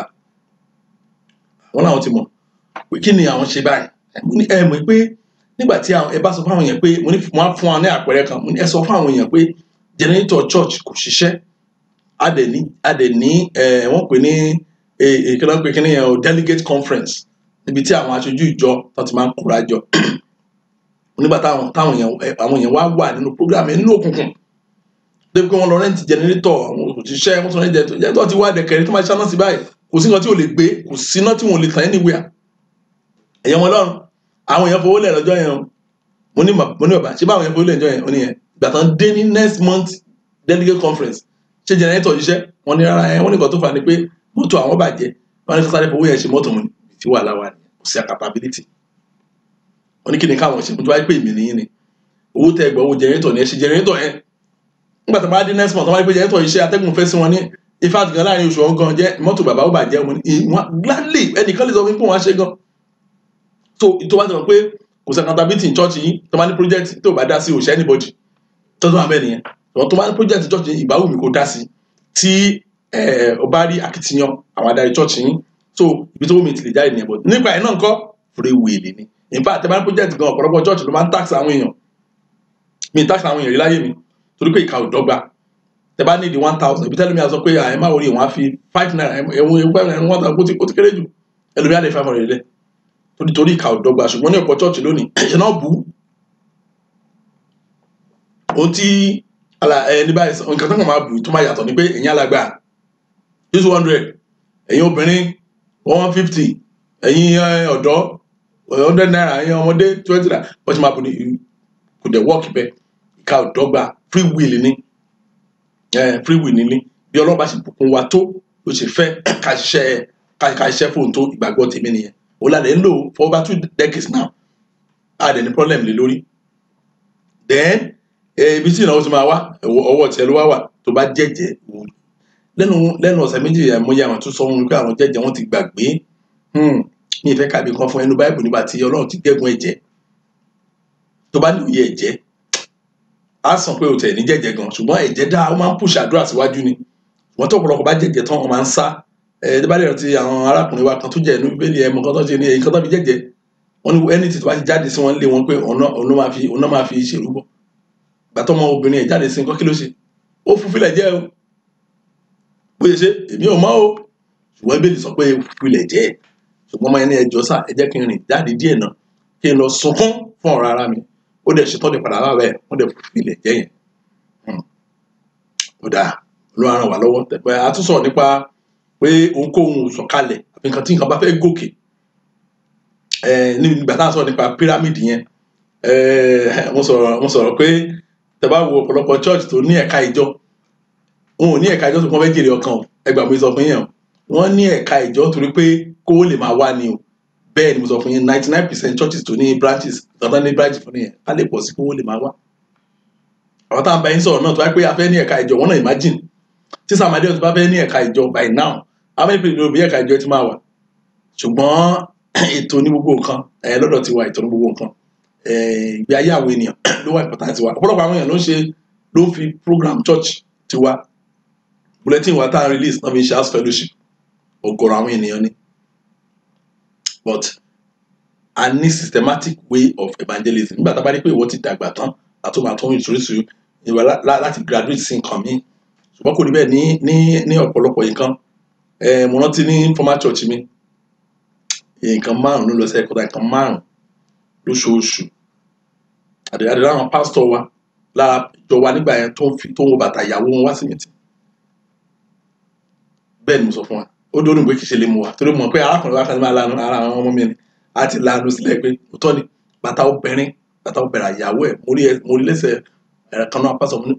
wọ́n láwọn ti mọ̀ pé kí ni àwọn ṣe báyìí mo ní ẹ mọ̀ pé nígbà tí ẹ bá sọ fún àwọn èèyàn pé mo ní wọ́n á fún wọn ní àpẹẹrẹ kan mo ní ẹ sọ fún àwọn èèyàn pé generator church kò ṣiṣẹ́ a dẹ̀ ní wọ́n pè ní ìkíni pé kíní yẹn o delegate conference níbi tí àwọn aṣojú ìjọ tó ti máa ń kóra jọ nígbà táwọn èèyàn wá wà nínú program yẹn nínú òkùnkùn débi pé wọ́n lọ rẹ́ǹtì generator àwọn òṣìṣẹ́ wọ́n tún rẹ́ǹtì generator ti wá dẹ̀kẹ̀rẹ́ tó máa ṣáná sí báyìí kò sí nǹkan tí ò lè gbé kò sí iná tí wọ́n lè tàn anywhere ẹ̀yàn wọn lọ́rùn àwọn èèyàn fowó lẹ̀ lọ́jọ́ yẹn mo ní bàbá ṣé báwọn èèyàn fowó lẹ̀ lọ́jọ́ yẹn ó ní yẹn ìgbà tán dé ní next month delegate conference ṣé generator ṣiṣẹ́ wọ́n ní rárá wọ́n ní nǹkan tó fà ní pé mọ́tò àwọn bàjẹ́ wọ́n ní sáré fowó yẹn ṣe mọ́tò mu tí wà láwa ni kò sí accountability wọ́n ní kí ni káwọn ṣe mo tó wáyé pé èmi nìyí ni owó tẹ́ gbọ́ owó generator ni ẹ ṣe generator yẹn nígbà tó bá dé next month wọ́n wáyé pé generator iṣẹ́ atẹ́gùn fẹ́ sí wọn ní in fact gan láàrin oṣù ọ̀hún gan jẹ́ mọ́tò bàbá ó bàjẹ́ wọn gladly ẹnìkan lè sọ fún wọn ṣe gan. So tó bá ti mọ̀ pé kò sí accountability in church yìí tó bá ní project tó bá dá sí òṣè anybody tó tó wà bẹ́ẹ̀ nìyẹn tó bá ní project in church yìí ìbáwò mi kò dá sí tí ó bá rí akitiyan àwọn adarí church yìí so ibi tó wù mí ti lè jáde nìyẹn but nípa ẹ̀ náà ńkọ́ free will ni in fact tẹ́ bá ní project gan ọ̀pọ̀lọpọ̀ church ló máa ń tax àwọn èèyàn mi tax àwọn èèyàn rí láyé mi torí pé ìka ò dọ́gba tẹ́ bá ní di 1,000 ibi tẹ́lẹ̀ mi à sọ pé ẹ má wọrí wọn á fi 5 naira ẹ̀wọ̀n 1,000 ó ti kéré jù ẹlòmíà lè 500 lẹ̀ torí ìka ò dọ́gba ṣùgbọ́n ní ọ̀pọ̀ church lónìí ẹ̀ṣẹ̀ náà bù ohun tí ní báyìí nǹkan tó kàn máa bù tó máa yàtọ̀ ni pé ẹ̀yin alàgbà 200 ẹ̀yin obìnrin 150 ẹ̀yin ọ̀dọ́ 100 naira ẹ̀yin ọmọdé 20 naira wọ́n ti máa bù ní kò dẹ̀ work bẹ́ẹ̀ ìka ò dọ́gba free will ni bí Ọlọ́run bá ṣe bùkún wa tó ló ṣe fẹ́ ká ṣiṣẹ́ fóun tó ìgbàgbọ́ tèmi nìyẹn ó lálẹ́ ń lò for over 2 decades now a dẹ̀ ní problem lé lórí then ibi tí ìnáwó ti máa wá ọwọ́ tiẹ̀ ló wá tó bá jẹ́jẹ́ lẹ́nu ọ̀sẹ̀ méjì àmúyẹ àwọn tó sọ wọn pé àwọn jẹ́jẹ́ wọn ti gbàgbé ní ìfẹ́ kàbí kan fún ẹnu báìbù nígbà tí Ọlọ́run ti gégùn ẹ̀jẹ̀ tó bá ní òye ẹ̀jẹ̀ á sàn pé o tẹ̀ ní jẹ́jẹ́ gan ṣùgbọ́n ẹ̀jẹ̀ dá ó máa ń push àdúrà síwájú ni wọ́n tó ọ̀pọ̀lọpọ̀ bá jẹ́jẹ́ tán wọ́n máa ń sá bá lè rántí àwọn arákùnrin wa kan tó jẹ́ ẹnu bíbélì ẹ̀mọ́ kan tó ṣe ní èyí kan tó fi jẹ́jẹ́ wọ́n ní ẹni tí tó bá ti jáde sí wọn lé wọn pé ọ̀nà máa fi ṣèrúbọ gbàtọ́ ọmọ obìnrin ẹ̀ jáde sí nǹkan kí ló ṣe ó fúnfilẹ̀ jẹ́ o bó ṣe èmi ò mọ̀ o ṣùgbọ́n bíbélì sọ pé fúnfilẹ̀ jẹ́ ṣùgbọ́n ọmọ ẹni ẹjọ́ sà ẹ jẹ́ kí n rìn jáde díẹ̀ náà kí n lọ sunkún fún ọ̀rọ̀ ara mi ó dẹ̀ ṣetán lè padà wá bẹ́ẹ̀ wọ́n dẹ̀ fúnfilẹ̀ jẹ́ yẹn ó dáa ló ràn wá lọ́wọ́ tẹ̀pẹ́ àtúnṣọ nípa pé ohunkóhun sọ̀kalẹ̀ àbí nǹkan tí nǹkan bá fẹ́ gòkè nígbà tá à ń sọ nípa pyramid yẹn mo sọ̀rọ̀ pé tẹ́ bá wo ọ̀pọ̀lọpọ̀ church tó ní ẹ̀ka ìjọ wọn ò ní ẹ̀ka ìjọ tó kàn fẹ́ jèrè ọkàn o ẹgbàá mi sọ fún yẹn o wọ́n ní ẹ̀ka ìjọ torí pé kówó lè máa wá ni o bẹ́ẹ̀ ni mo sọ fún yín 99% churches tó ní branches tọ́tọ́ ní branches fún yẹn á lè pọ̀ sí kówó lè máa wá àwọn táwọn bá yín sọ̀rọ̀ náà tó wá pé a fẹ́ ní ẹ̀ka ìjọ wọn náà imagine tí sàmàdé ọ̀tún bá fẹ́ ní ẹ̀ka ìjọ by now how many people bí ẹ̀ka ìjọ ti máa wà ṣùgbọ́n ètò ní gbogbo nǹkan lọ́dọ̀ ti wà ètò ní gbogbo nǹkan ìgbé ayé àwọn ènìyàn ló wà important wa ọ̀pọ̀lọpọ̀ àwọn èèyàn ló ń fi program church ti wa bulletin wa tá a release náà fi ṣe house fellowship ọ̀gọ̀rọ̀ àwọn ènìyàn ni but a ní systematic way of evangelism nígbà tá a bá rí pé ìwọ ti dàgbà tán àtúmọ̀ àtúnwò ìtúrísù ìwà láti graduate sí nǹkan míì ṣùgbọ́n kò rí bẹ́ẹ̀ ní ọ̀pọ̀lọpọ̀ nǹkan mo rántí ní former church mi nǹkan 5 ló lọ sí ẹ̀kọ́ta nǹkan 5 lóṣooṣù àdìrà àwọn pásítọ̀ wa lára ìjọ wa nígbà yẹn tó ń wo bàtà ìyàwó wọn wá sí mi tì bẹ́ẹ̀ ni mo sọ fún wa ó dórí ìwé kìí ṣe lè mú wa torí mọ̀ pé arákùnrin wa kan máa lanu ara àwọn ọmọ mi ni a ti lanu sílẹ̀ pé òótọ́ ni bàtà obìnrin àyàwó ẹ̀ mo rí lẹ́sẹ̀ kan náà pásítọ̀ mo ní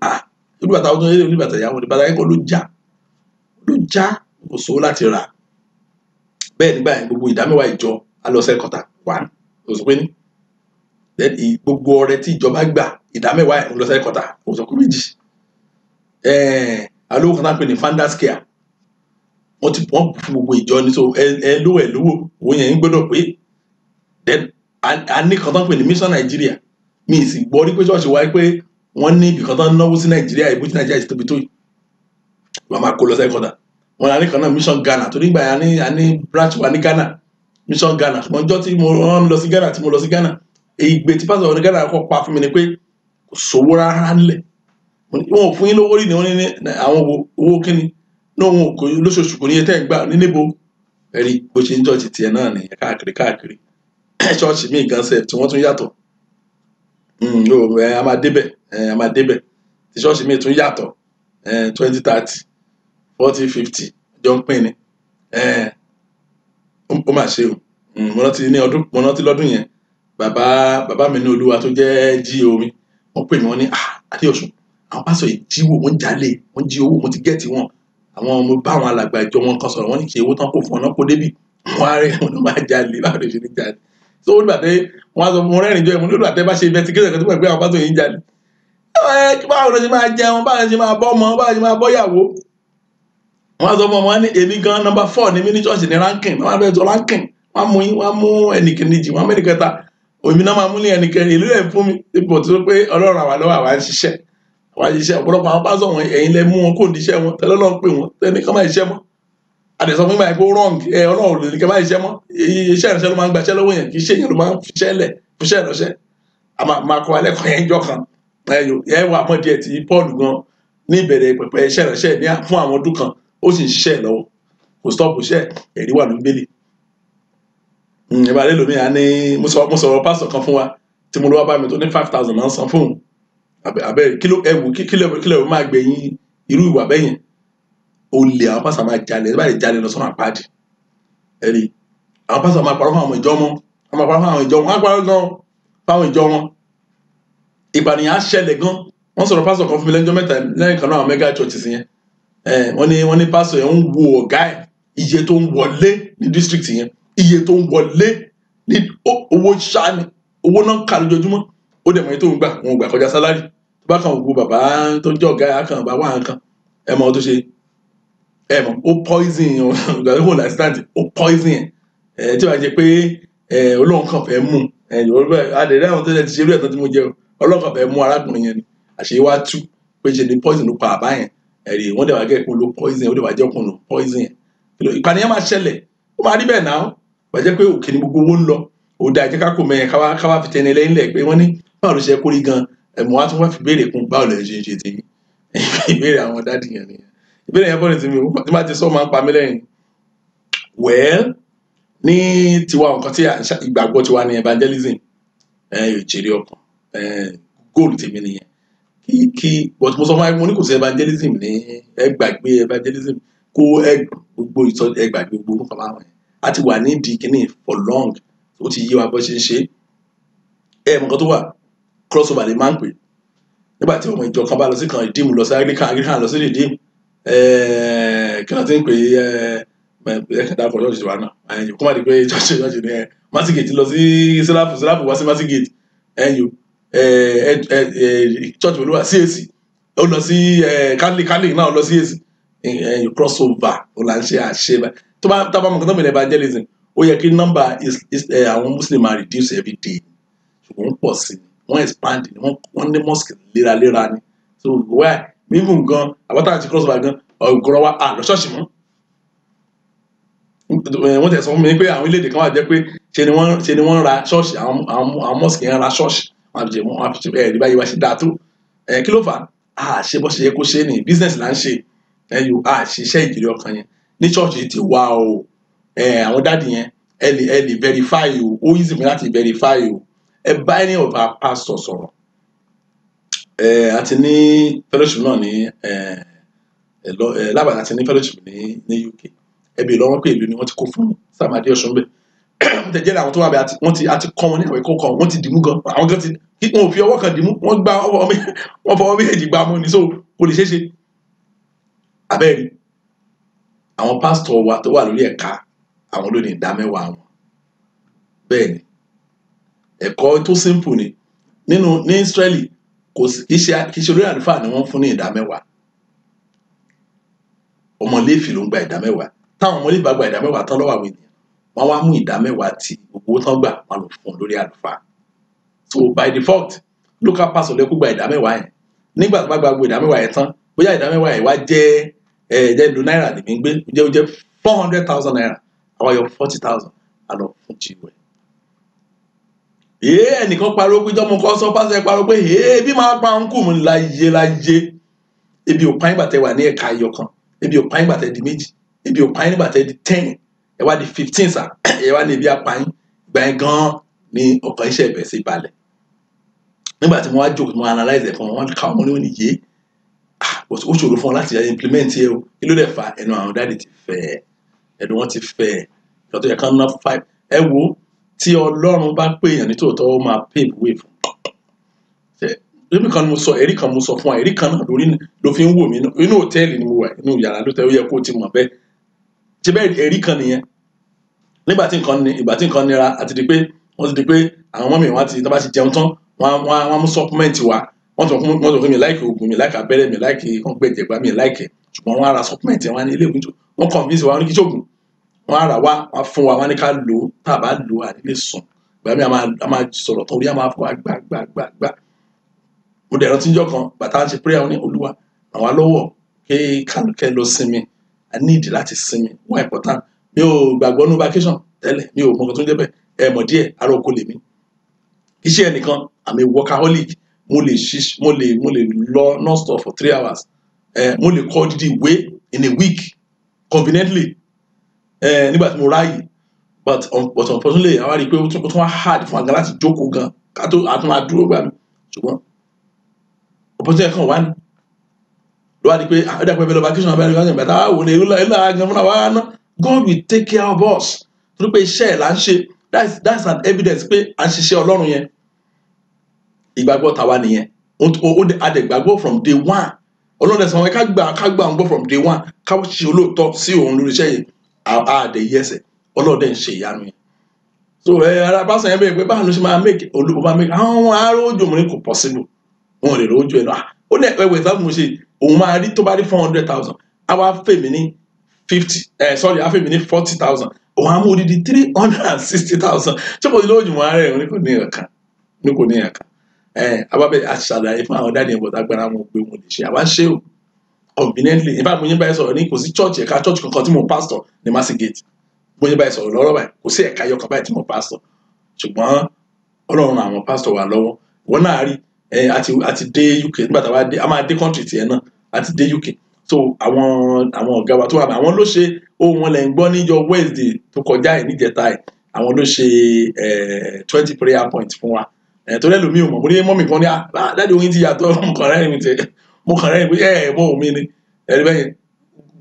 irú bàtà ọdún yẹn ní bàtà ìyàwó ni bàtà yẹn kọ́ ló já kò sówó láti rà bẹ́ẹ̀ nígbà yẹn gbogbo ìdámẹ́wàá ìjọ alọ́sẹ̀ kọta 1 oṣù pé ní gbogbo ọrẹ tí ìjọba gbà ìdámẹ́wàá ẹ̀ lọ́sẹ̀ kọta oṣù pé 2 alówó kan náà pè ní founders care wọ́n bù fún gbogbo ìjọ ní so lówó owó yẹn ń gbọ́dọ̀ pé then a ní kan tán pè ní mission Nigeria mi sì gbọ́ rí pé ṣọ́ọ̀ṣì wáyé pé wọ́n ní ibìkan tán náwó sí Nàìjíríà ìbú tí Nàìjíríà ti tóbi tó yìí wọ́n máa kó lọ sẹ́kọ̀dà wọ́n á ní kan náà mission Ghana torí gbà yẹn a ní branch wa ní Ghana mission Ghana ṣùgbọ́n ọjọ́ tí mo lọ sí Ghana ìgbé tí pásítọ̀ ní Ghana kọ́ pa fún mi ni pé kò sówó rárá nílẹ̀ wọn ò fún yín lówó rí ni wọ́n ní àwọn owó kíni náà wọn kò lóṣooṣù kò ní ẹtẹ́ ìgbà ní níbo ẹ̀rí bó ṣe ń jọ́ọ̀ṣì tiẹ̀ náà nìyẹn káàkiri ṣọ́ọ̀ṣì míì gan sẹ́ẹ̀ tí wọ́n tún yàtọ̀ a máa débẹ̀ tí ṣọ́ọ̀ṣì míì tún yàtọ̀ 20 30 40 50 jọ ń pín ni ó mà ṣe o mo rántí lọ́dún yẹn bàbá mi ní Olúwa tó jẹ́ GO mi wọ́n pè mí wọ́n ní Adéọ̀sùn àwọn pásọ̀ yìí jíwò wọ́n jalè wọ́n jí owó mo ti gẹ́ẹ̀tì wọn àwọn ọmọ bá àwọn alàgbà ìjọ wọn kan sọ̀rọ̀ wọ́n ní kí owó tán kò fún ọ̀nà kó débì wọ́n á rẹ̀ wọ́n ló máa jalè báwo lè ṣe ní jalè so ó dìgbà tẹ wọ́n á sọ mo rẹ́rìn jọ ẹ̀mú nígbà tẹ bá ṣe investigation kan tó gbà pé àwọn pásọ̀ yìí ń jalè báwo ló ṣe máa jẹun báwo ló ṣe máa bọ́ ọmọ báwo ló ṣe máa bọ́ ìyàwó wọ́n sọ fún wọn ní èmi gan number 4 ní mí ní church ní ranking wọ́n fẹ́ tó ranking wọ́n mú yín wọ́n mú ẹnìkejì wọ́n mẹ́rin kẹta òmí náà máa mú ní ẹnìkẹrin ìlú rẹ̀ fún mi ipò tó pé ọlọ́run àwa lọ́wọ́ àwa ń ṣiṣẹ́ ọ̀pọ̀lọpọ̀ àwọn pásọ̀ wọn ẹ̀yin lẹ mú wọn kò ní iṣẹ́ wọn tẹ́lẹ̀ lọ́n pè wọn tẹ́ni kán máa iṣẹ́ mọ́ àdẹ̀sọ fún ìgbà ìpò wrong ọlọ́run lè ní kẹ́ máa iṣẹ́ mọ́ iṣẹ́ ìrìnsẹ́ ló máa ń gbaṣẹ́ lọ́wọ́ yẹn kì í ṣe èèyàn ló máa ń fiṣẹ́ lẹ̀ fiṣẹ́ ìránṣẹ́ máa kọ́ alẹ́kọ̀ọ́ yẹn jọ kan ẹ wà mọ́ díẹ̀ tí Paul gan ní ìbẹ̀rẹ̀ pẹ̀pẹ̀ iṣẹ́ ìránṣẹ́ ní fún àwọn ọdún kan ó sì ń ṣiṣẹ́ lọ́wọ́ kò stop iṣẹ́ ẹ̀rí wà ní bẹ́lẹ̀ ìbàdí lómi à ní mo sọ̀rọ̀ pásọ̀ kan fún wa tí mo lọ wá bá mi tó ní 5,000 náà san fóun abẹ́rẹ́ kí ló máa gbẹ̀yìn irú ìwà bẹ́yẹn olè àwọn pásọ̀ máa jalè ẹ bá lè jalè lọ sọ́nà àpáàdì ẹ̀rí àwọn pásọ̀ máa parọ́ fún àwọn ìjọ wọn wọ́n máa parọ́ fún àwọn ìjọ wọn wọ́n á parọ́ gan fáwọn ìjọ wọn ìpànìyàn á ṣẹlẹ̀ gan wọ́n sọ̀rọ̀ pásọ̀ kan fún mi lẹ́jọ́ mẹ́ta lẹ́yìn kan náà àwọn mega churches yẹn wọ́n ní pásọ̀ yẹn ń wo ọ̀gá ẹ̀ iye tó ń wọlé ní district yẹn iye tó ń wọlé ní owó ṣáà ni owó náà kà lójoojúmọ́ ó dẹ̀ mọ̀ èyí tó ń gbà wọn ò gbà kọjá sálárì tó bá kan ògbó bàbá tó jẹ́ ọ̀gá ẹ̀ kan bá wà nǹkan ẹ mọ̀ tó ṣe ẹ mọ̀ ó poison ọ̀gá tó wò láìsítáǹtì ó poison ẹ̀ tí wàá jẹ pé olóhùn kan fẹ́ mú adẹ̀rẹ́ àwọn tó ṣe ti ṣe irú ẹ̀ tán tí mo jẹ́ olóhùn kan fẹ́ mú arákùnrin yẹn ni àṣeyí wá tú pé ṣe ni poison ló pa àbá yẹn ẹ̀rí wọ́n dẹ̀ wá gẹ́ ìpín ló poison ó dẹ̀ wá jẹ́ ọkùnrin ló poison yẹn ìpànìyàn máa ṣẹlẹ̀ ó máa rí bẹ́ẹ̀ náà wà jẹ́ pé òkè ni gbogbo owó ń lọ ó dáa jẹ́ ká kó mẹ́yẹn káwá fi tẹni lẹ́yìn lẹ̀ pé wọ́n ní báwo ló ṣe kó rí gan ẹ̀mọ́ wá tún wá fi béèrè kún báwo lè ṣe tèmi ìbéèrè àwọn dádì yẹn nìyẹn ìbéèrè yẹn bọ́ ní tèmi tí má ti sọ máa ń pa mí lẹ́yìn well ní tiwa nǹkan tí ìgbàgbọ́ tiwa ní evangelism ìjèrè ọkàn goal tèmi nìyẹn kí but mo sọ fún mi mo ní kò sí evangelism ní ẹgbàgbé evangelism kó gbogbo ẹgbàgbé gbogbo orúkọ máa wọ̀nyẹn a ti wà nídìí kíní for long ó ti yé wa bó ṣe ń ṣe nǹkan tó wà crossover lè máa ń pè nígbà tí ọmọ ìjọ kan bá lọ sí kan ìdíìmù lọ sí Anglican lọ sí ìdíìmù kí wọ́n ti ń pè dákọ̀ ṣọ́ọ̀ṣì wa náà kó má di pé ṣọ́ọ̀ṣì ní Masigate lọ sí síláàpù wá sí Masigate church olúwa CAC ó lọ sí Catholic náà lọ sí CAC crossover ó là ń ṣe àṣẹ tó bá mọ̀ nǹkan tó mìíràn evangelism ó yẹ kí nọ́mbà àwọn Muslim máa reduce every day ṣùgbọ́n pọ̀ sí i wọ́n expand ni wọ́n ní mosque léraléra ni so why mímú gan àbátà àti crossover gan ọ̀gọ̀rọ̀ wa lọ ṣọ́ọ̀ṣì mọ́ wọ́n tẹ̀ sọ fún mi pé àwọn orílẹ̀-èdè kan wà jẹ́ pé ṣe ni wọ́n ra ṣọ́ọ̀ṣì àwọn mosque yẹn ra ṣọ́ọ̀ṣì wọ́n á fi ṣe ẹ̀rí báyìí wá ṣe dáa tó kí ló fà á ṣe bó ṣe yẹ kó ṣe ní business là ń ṣe ṣiṣẹ́ ìjìnlẹ̀ ọkàn yẹn ní ṣọ́ọ̀ṣì ti wá o àwọn dáàdì yẹn ẹ lè verify o ó easy mi láti verify o ẹ bá any of our pastors sọ̀rọ̀ àti ní fellowship náà ní lábàá àti ní fellowship ní UK ẹbí lọ́wọ́ pé ìlú ni wọ́n ti kó fún Sam Adéọ̀sùn bẹ́ẹ̀ wọ́n ti jẹ́rìí àwọn tó wà bẹ́ẹ̀ àti kọ́ wọn ní àwọn ẹ̀kọ́ kan wọ́n ti dìmú gan àwọn gan ti wọn ò fi ọwọ́ kan dìmú wọ́n fọwọ́ méjèèjì gbá mú ni so kò lè ṣeé ṣe abẹ́rẹ́ àwọn pásítọ̀ wa tó wà lórí ẹ̀ka àwọn ló ní ìdámẹ́wàá wọn bẹ́ẹ̀ ni ẹ̀kọ́ tó simple ni ní Israeli kì í ṣe olórí àlùfáà ni wọ́n fún ní ìdámẹ́wàá ọmọ Léfì ló ń gba ìdámẹ́wàá táwọn ọmọ Léfì bá gba ìdámẹ́wàá tán lọ́wọ́ àwọn ènìyàn wọ́n wá mú ìdámẹ́wàá tí gbogbo tán gbà wọ́n lọ fún lórí àlùfáà so by default local pastor lẹ́kú gba ìdámẹ́wàá yẹn nígbà tó bá gba gbogbo ìdámẹ́wàá yẹn tán bóyá ìdámẹ́wàá yẹn wá jẹ́ ìlú náírà lèmi ń gbé jẹ́ 400,000 naira àwọn yọ 40,000 àlọ́ fún jíwẹ̀. ẹnìkan pariwo pé jọ́mọ kọ́ sọ pásítọ̀ pariwo pé ebi máa pa ń kù mí láyé ebi ò pa nígbà tẹ́ wà ní ẹ̀ka ẹyọ kan ebi ò pa nígbà tẹ́ di méjì ebi ò pa nígbà tẹ́ di 10 ẹ wá di 15 sà ẹ wá ní ebi apáyín ìgbà yẹn gan ni ọkàn iṣẹ́ ìbẹ̀ sí balẹ̀ nígbà tí mo wá jókòó mo analyze ẹ̀ fún wọn ká wọn ní òní yé ó ṣòro fún wọn láti implement ẹ o kí ló dẹ̀ fa ẹnu àwọn dáàdì ti fẹ́ ẹnu wọn ti fẹ́ ìjọ tó yẹ ká ná 5 ẹ wo tí Ọlọ́run bá pè èèyàn nítòótọ́ ó máa pave way fún ẹ̀rí kan mo sọ ẹ̀rí kan mo sọ fún wa ẹ̀rí kan náà lórí ló fi ń wò mí inú hòtẹ́ẹ̀lì ni mo wà inú yàrá ló tẹ́ ó yẹ kó o ti mọ̀ bẹ́ẹ̀ ṣe bẹ́ẹ̀ ẹ̀rí kan nìyẹn nígbà tí nǹkan nira àti di pé wọ́n ti di pé àwọn ọmọ mi wọ́n ti bá ti jẹun tán wọ́n mú supplement wa wọ́n sọ fún mi láìkì oògùn mi láìkì abẹ́rẹ́ mi láìkì kọ́ńpẹ́ ìjẹ̀gbá mi láìkì ṣùgbọ́n wọ́n á ra supplement wọn ní ilé ìwé wọ́n convince wa ní kí ṣoògùn wọ́n á rà wá wọ́n á fún wa wọ́n ní ká lò ó tá a bá lò ó à nílé sùn ìgbà mi a máa sọ̀rọ̀ tán orí a máa fọ gbàgbàgbà mo dẹ̀ rántí níjọ́ kan bàtà ń ṣe prayer wọn ní Olúwa àwọn alọ́wọ̀ kẹ́ lọ sinmi I need láti sinmi wọ́n important mi ò gbàgbọ́ ní vacation tẹ́lẹ̀ mi ò mọ̀ tó ń jẹ́ bẹ́ẹ̀ ẹ mọ̀ díẹ̀ ará oko lèmi iṣẹ́ ẹnìkan I'm a workaholic mo lè lọ non-stop for 3 hours mo lè kọ dídí ìwé in a week conveniently nígbà tí mo ráàyè but unfortunately àwa rí i pé ó tún wá hard fún àga láti jókòó gan ká tó àtún máa dúró gbà mí ṣùgbọ́n opportunity kan wà ní ló wá di pé ó dàpẹ́ bẹ́ẹ̀ lọ vacation abẹ́rẹ́ vacation bàtà wà wò lè ilé àgàn fúnra wa ná God will take care of us torí pé iṣẹ́ ẹ̀ là ń ṣe that's an evidence pé à ń ṣiṣẹ́ Ọlọ́run yẹn ìgbàgbọ́ tàwa nìyẹn adẹ̀gbàgbọ́ from day one Ọlọ́run ẹ̀sán wọn ká gbà ń gbọ́ from day one ká ṣe olóòótọ́ sí òun lórí iṣẹ́ yìí àdè yẹsẹ̀ Ọlọ́run dẹ̀ ń ṣe ìyanu yẹn so ara pásán yẹn bẹ́ẹ̀ pé báwo ló ṣe máa make olùkọ́ máa make àwọn ará ojú mi kò possible wọn ò lè lọ ojú ẹ̀ náà ó dẹ̀ ẹ̀wẹ̀ sábà mo ṣe òun máa rí tó bá rí 400,000 àwa fèmí ní 50 á fèmí ní 40,000 òun á mú odidi 360,000 ṣé kò sí lójú mọ́ ara ẹ̀ ní kò ní ẹ̀kan ní kò ní ẹ̀kan abábẹ́ àṣàlàyé fún àwọn dáàdì ẹ̀bọ̀tà agbára wọn pé wọn lè ṣe àwa ṣe o conveniently in fact mo yín báyìí sọ̀rọ̀ ní kò sí church ẹ̀ka church kankan tí mo pastor ní Masigate mo yín báyìí sọ̀rọ̀ lọ́rọ̀ báyìí kò sí ẹ̀ka yọkan báyìí tí mo pastor ṣùgbọ́n Ọlọ́run àwọn pastor wà lọ́wọ́ wọn náà rí àti dé UK nígbà tá a máa dé country tiẹ̀ náà àti dé UK so àwọn ọ̀gá wa tó wà báyìí àwọn ló ṣe ohun wọn lẹ̀ ń gbọ́ níjọ́ Wednesday tó kọjá ẹ̀ níjẹta ẹ̀ àwọn ló ṣe 20 prayer points fún wa torí ẹlòmíì ò mọ̀ mo ní mọ́mì kan ní dáàdi oyin ti yàtọ̀ mo kàn rẹ́rìn pé mọ́ omi ni ẹ̀rí bẹ́yẹn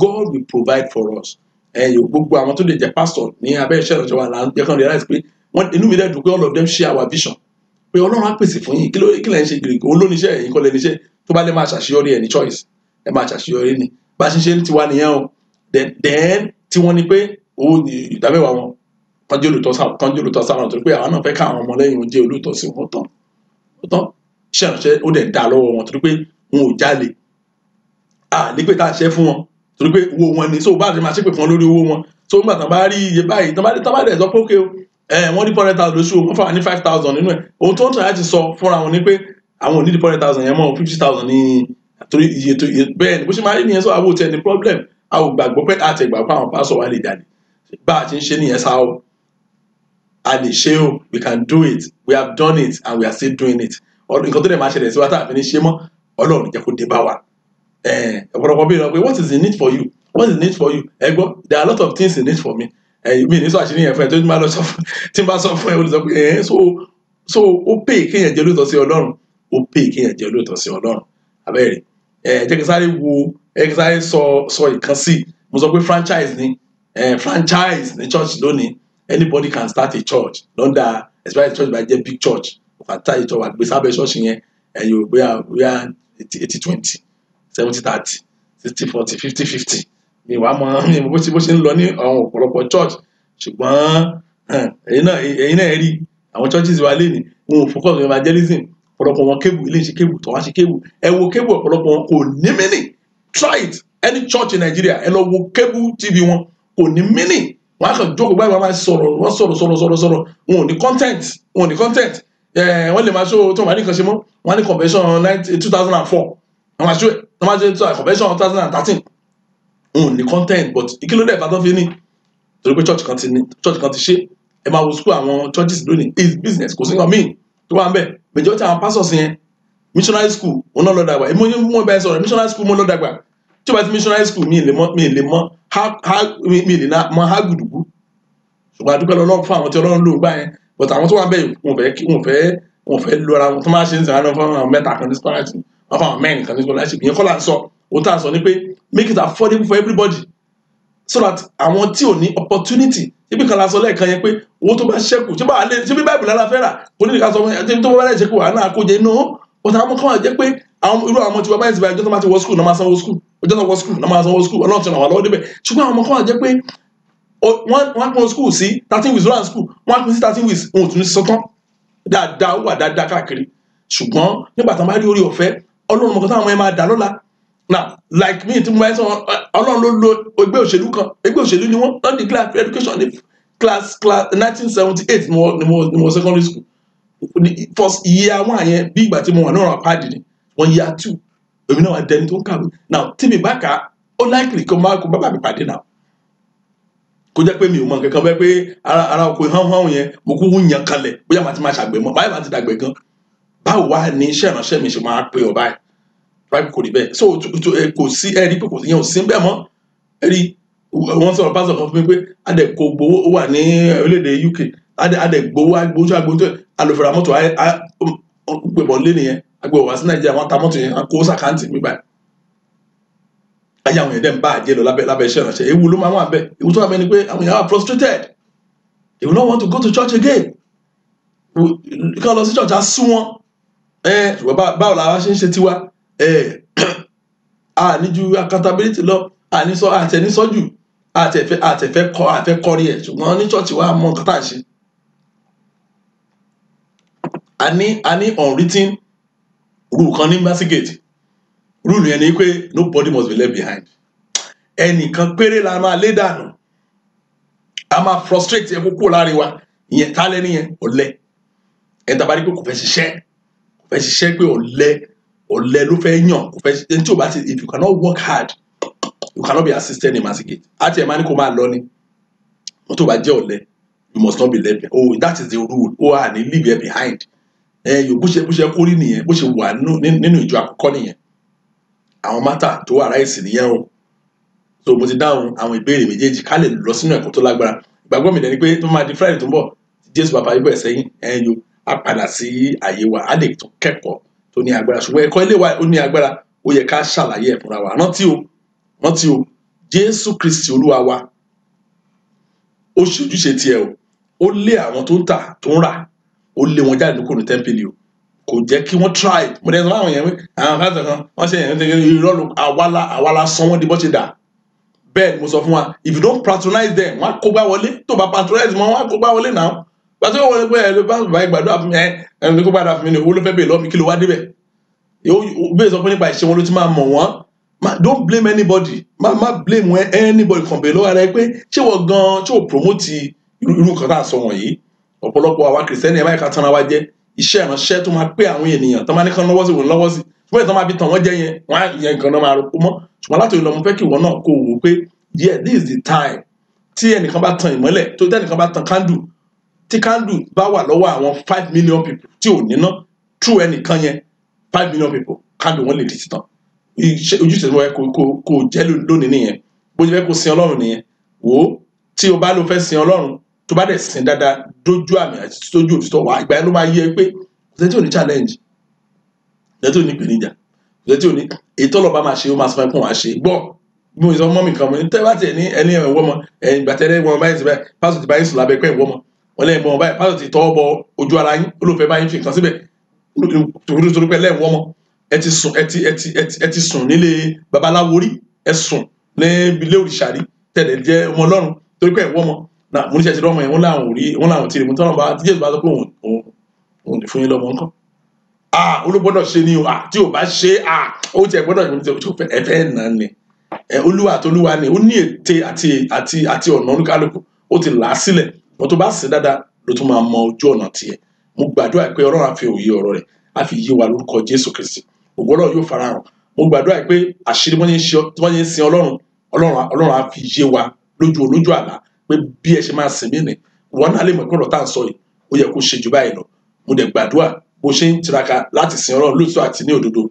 God will provide for us gbogbo àwọn tó lè jẹ́ pastor ní abẹ́ iṣẹ́ ìrọ̀jọ́ wa là ń jẹ́ kàn realize pé inú mi dẹ̀ dùn pé all of them share our vision pé Ọlọ́run á pèsè fún yín kí lẹ̀ ń ṣe gírí òun ló níṣẹ́ ẹ̀yin kọ́ lẹ́ níṣẹ́ tó bá lè máa ṣàṣeyọrí ẹ̀ ní choice ẹ máa ṣàṣeyọrí ni bá a ṣe ń ṣe ń tiwa nìyẹn o then tí wọ́n ní pé owó ìdámẹ́wàá wọn tọ́jú olùtọ́ sáwọn torí pé àwọn náà fẹ́ káwọn ọmọlẹ́yìn wọn jẹ́ olùtọ́ sí wọn tán ṣẹ̀ránṣẹ́ ó dẹ̀ dá lọ́wọ́ wọn torí pé wọn ò jalè ní pé tá a ṣe fún wọn torí pé owó wọn ni so bá a ti máa ṣépè fún wọn lórí owó wọn so nígbà tán bá rí iye báyìí tán bá dẹ̀ sọ pé ókè o wọ́n ní 400,000 lóṣù wọ́n fà ní 5,000 nínú ẹ̀ ohun tó ń tàn láti sọ fúnra wọn ni pé àwọn ò ní 400,000 yẹn mọ́ 50,000 ní torí iye bẹ́ẹ̀ ni bó ṣe máa rí nìyẹn sọ àwọn ò tiẹ̀ ní problem àwọn gbàgbọ́ pé àtẹ̀gbà pé àwọn pásọ wa lè jáde bá a ti ń ṣe nìyẹn sáà a lè ṣe o we can do it we have done it and we are still doing it nǹkan tó dẹ̀ máa ṣẹlẹ̀ sí wa tá a fi ní ṣe mọ́ Ọlọ́run jẹ́ kó dé bá wa ọ̀pọ̀lọpọ̀ bí i lọ pé what is the need for you what is the need for you ẹ gbọ́ there are a lot of things in need for me mi ní sọ àṣírí yẹn fún ẹ tó ti máa lọ sọ fún tí n bá sọ fún ẹ olùsọ pé so ó pè kéèyàn jẹ́ olóòótọ́ sí Ọlọ́run ó pè kéèyàn jẹ́ olóòótọ́ sí Ọlọ́run abẹ́rẹ́ jẹ́ kí sáré sọ ìkan sí mo sọ pé franchise ní church lónìí anybody can start a church lọ́ndà especially church bá jẹ́ big church ọ̀kàtà ìjọ wà gbé sábẹ́ ṣọ́ọ̀ṣì yẹn ẹ̀yìn ògbéyà 80-20 70-30 60-40 50-50 mi wàá mọ bó ṣe ń lọ ní àwọn ọ̀pọ̀lọpọ̀ church ṣùgbọ́n ẹ̀yin náà rí àwọn churches wa lé ní wọn ò focus on evangelism ọ̀pọ̀lọpọ̀ wọn kébù ilé ìṣe kébù tó wá ṣe kébù ẹ wo kébù ọ̀pọ̀lọpọ̀ wọn kò ní meaning try it any church in Nigeria ẹ lọ wo kébù TV wọn kò ní meaning wọn á kàn jókòó báyìí wọn máa sọ̀rọ̀ wọn ò ní content wọ́n lè máa ṣó tó wà ní kan ṣe mọ́ wọ́n ní convention 2004 wọ́n máa ṣó wọ́n máa ṣe convention 2013 wọn ò ní content but ìkílódé ẹ̀fà tó fi ní torí pé church kan ti ṣe ẹ máa wo school àwọn churches lónìí is business kò sí nǹkan míì tó wà ń bẹ̀ majority àwọn pastors yẹn missionary school wọn náà lọ dàgbà èmi mo bá ẹ sọ̀rọ̀ missionary school mo lọ dàgbà tí o bá ti missionary school mi lè mọ ha gùdùgbù ṣùgbọ́n àdúgbò Ọlọ́run fún àwọn tí Ọlọ́run lò gbà yẹn but àwọn tó wà bẹ́ẹ̀ wọn fẹ́ lo ara wọn tó máa ṣe ń sìn àwọn fún àwọn mẹ́ta kan ní scholarship wọn fún àwọn mẹ́rin kan ní scholarship ìyẹn kọ́ là ń sọ ohun tá à ń sọ ni pé make it affordable for everybody so that àwọn tí ò ní opportunity ibi kan la sọ lẹ́ẹ̀kan yẹn pé owó tó bá ṣẹ́kù tí bá lè ṣe bí báìbù lára fẹ́ rà kò ní ìka sọ fún ẹni tó bá lè ṣẹ́kù àná àkójẹ inú ọ̀tá àwọn kan wà jẹ́ pé irú àwọn tí wọ́n bá yẹn ti bá ẹjọ́ tó máa ti wọ school náà máa sanwó school ọjọ́ tó wọ school náà máa sanwó school Ọlọ́run ti ràn wá lọ́wọ́ débẹ̀ ṣùgbọ́n àwọn kan wà jẹ́ pé wọ́n pín school sí 13 weeks round school wọ́n pín sí 13 weeks ohun tún ní sọ́tán dáadáa ó wà dáadáa káàkiri ṣùgbọ́n nígbà tí wọ́n bá rí orí ọ̀fẹ́ Ọlọ́run mọ̀kàn táwọn ẹ̀ máa dà lọ́la now like me tí mo bá sọ Ọlọ́run ló lo ẹgbẹ́ òṣèlú ni wọ́n don declare free education ní class 1978 ni mo secondary school first year 1 yẹn bí ìgbà tí mo wà náà pàdé ni wọ́n year 2 èmi náà wà dẹni tó ń kàwé now tí mi bá kà á ó likely kó bàbá mi pàdé náà kó jẹ́ pé mi ò mọ nǹkan kan bẹ́ẹ̀ pé ara oko hán yẹn mo kú ń yan kalẹ̀ bóyá màá ti máa ṣàgbẹ̀ mọ́ báyìí màá ti dàgbẹ̀ gan báwo wá ní iṣẹ́ ìránṣẹ́ mi ṣe máa pè ọ́ báyìí báyìí kò rí bẹ́ẹ̀ so kò sí ẹ̀rí pé kò sí yẹn ò sí bẹ́ẹ̀ mọ́ ẹ̀rí wọ́n sọ̀rọ̀ pásọ̀ kan fún mi pé adẹ̀ kò gbowó ó wà ní orílẹ̀-èdè UK adẹ̀ gbowó agbójú alòfẹ́ra mọ́tò gbẹ̀bọ̀n lé nìyẹn agbẹ̀wò wá sí Nàìjíríà wọ́n ta mọ́tò yẹn kó sàkáǹtì mi báyìí ayé àwọn èèyàn bá àjẹ́ lọ lábẹ́ iṣẹ́ ìránṣẹ́ ewu ló máa wà bẹ́ẹ̀ ewu tó wà bẹ́ẹ̀ ni pé àwọn èèyàn are frustrated they will not want to go to church again kí wọ́n lọ sí church á sú wọn ṣùgbọ́n báwo làwa ṣe ń ṣe tiwa a ní ju accountability lọ àtẹnisọ́jù àtẹ̀fẹ́ kọrí ẹ̀ ṣùgbọ́n ní church wa mọ nǹkan tá à ń ṣe a ní unwritten rule kan ní Mercy rule yẹn ni pé nobody must be left behind ẹnìkan péré la máa lé dànù a máa frustrate ẹ kókó láàrin wa ìyẹn tálẹ́ nìyẹn ọ̀lẹ ẹ̀ tàbá rí pé kò fẹ́ ṣiṣẹ́ pé ọ̀lẹ ló fẹ́ yàn kò fẹ́ ṣiṣẹ́ tí o bá ti if you cannot work hard you cannot be assisted in Mercy àti ẹ̀ máa ní kó máa lọ ni wọ́n tó bá jẹ́ ọ̀lẹ you must not be left behind oh that is the rule wà ní leave here behind yóò bó ṣe kórì nìyẹn bó ṣe wà nínú ìjọ àkọ́kọ́ nìyẹn àwọn mátà tó wà ráìsì nìyẹn o so mo ti dáhùn àwọn ìbéèrè méjèèjì ká lè lọ sínú ẹ̀kọ́ tó lágbára ìgbàgbọ́ mi dẹni pé tó máa di Friday tó ń bọ̀ Jésù bàbá yìí bẹ̀rẹ̀ sẹ́yìn ẹ̀yìn á padà sí àyè wa á lè tún kẹ́kọ̀ọ́ tó ní agbára ṣùgbọ́n ẹ̀kọ́ ilé wa ó ní agbára ó yẹ ká ṣàlàyé ẹ̀ fúnra wa rántí o Jésù Kristi Olúwa wa ó ṣojúṣe tiẹ̀ o ó lé àwọn tó ń tà tó ń rà ó lé wọn jáde kúrò ní tẹ́ḿpìlì o kò jẹ́ kí wọ́n try mo dẹ̀ sọ fún àwọn yẹn àwọn kan sọ̀kan wọ́n ṣe yẹn irọ́ ló àwa la sọ wọ́n di bọ́ ṣe dà bẹ́ẹ̀ ni mo sọ fún wa if you don't patronize them wọ́n á kó gbá wọlé tó bá patronize wọn wọ́n á kó gbá wọlé náà pàṣẹ wọ́n wọlé pé ẹ ló bá bàbá ìgbàdúrà fún mi ẹ ló kó gbàdúrà fún mi ní owó ló fẹ́ bèèrè lọ́ọ́ mi kí ló wá débẹ̀ bẹ́ẹ̀ sọ pé nípa ìṣe wọn ló ti máa mọ̀ wọ́n don't blame anybody má blame anybody kàn bèèrè lọ́wọ́ ara ẹ pé ṣé wọ́n gan ṣé wọ́n promote irú nǹkan tá à ń sọ wọ̀nyí ọ̀pọ̀lọpọ̀ àwa kìrìsìtẹ́nì ẹ̀ máa ká tanra wa jẹ́ iṣẹ́ ìránṣẹ́ tó máa pé àwọn ènìyàn tó máa ní kán lọ́wọ́ sí wọn lọ́wọ́ sí ṣùgbọ́n ìtàn máa fi tàn wọ́n jẹ́ yẹn wọ́n á yẹ nǹkan náà máa roko mọ́ ṣùgbọ́n láti ìlọ mo fẹ́ kí ìwọ náà kó wò ó pé yeah this is the time tí ẹnìkan bá tan ìmọ́lẹ̀ tó tẹ́nìkan bá tan candle tí candle bá wà lọ́wọ́ àwọn 5 million people tí ò níná through ẹnìkan yẹn 5 million people candle wọn lè di títàn ojúṣe wọn kò jẹ́ lónìí nìyẹn bó ṣe fẹ́ kó sin Ọlọ́run nìyẹn wò ó tí o bá lọ fẹ́ sin Ọlọ́run tó bá dẹ̀ sin dáadáa dójú àmì àti tójú òtítọ́ wà ìgbà yẹn ló máa yẹ pé ọ̀sẹ̀ tí ò ní challenge ọ̀sẹ̀ tí ò ní ìpèníjà ọ̀sẹ̀ tí ò ní ètò ọlọ́ba máa ṣe ó máa sọ fún wa ṣe gbọ́ bí mo sọ mọ́ mi kan mo ní tẹ́ bá tiẹ̀ ní ẹni ẹ̀wọ́ mọ ẹ̀yìn ìgbà tẹ́lẹ̀ wọn báyìí síbẹ̀ pásítọ̀ ti báyìí sùn lábẹ́ pẹ́ ìwọ́ mọ wọn lẹ́yìn wọn báyìí pásítọ̀ ti tọwọ́ bọ ojú ara yín olóòfẹ́ báyìí fi nǹkan síbẹ̀ torí pé lẹ́yìn wọ́n mọ ẹ ti sùn nílé babaláwo rí ẹ sùn ní ilé òrìṣà rí tẹ̀lé jẹ́ ọmọ Ọlọ́run torí pé ìwọ́ mọ na mo ní ṣe ti rọmọ yẹn wọn làwọn tí rí mo tọrọ bá tí Jésù bá sọ pé òun lè fún yín lọ́mọ nǹkan olùgbọ́dọ̀ ṣe ni o tí o bá ṣe ó tiẹ̀ gbọ́dọ̀ ẹ̀fẹ́ nà ni Olúwa àtolúwa ni ó ní ète àti ọ̀nà oníkálukú ó ti là á sílẹ̀ wọn tó bá ṣe dáadáa ló tún máa mọ ojú ọ̀nà tiẹ̀ mo gbàdúrà pé Ọlọ́run á fi òye ọ̀rọ̀ rẹ̀ á fi yé wa lórúkọ Jésù Kristi ògbọ́dọ̀ yóò farahàn mo gbàdúrà pé àṣírí wọ́n yẹn ń sin Ọlọ́run á fi yé wa lójú àlá pé bí ẹ ṣe máa sìn mí ni wọn náà lè mọ̀ pé ọ̀rọ̀ tá à ń sọ yìí ó yẹ kó ṣe jù báyìí lọ mo dẹ̀ gbàdúrà bó ṣe ń tiraka láti sin Ọlọ́run lóòótọ́ àti ní òdodo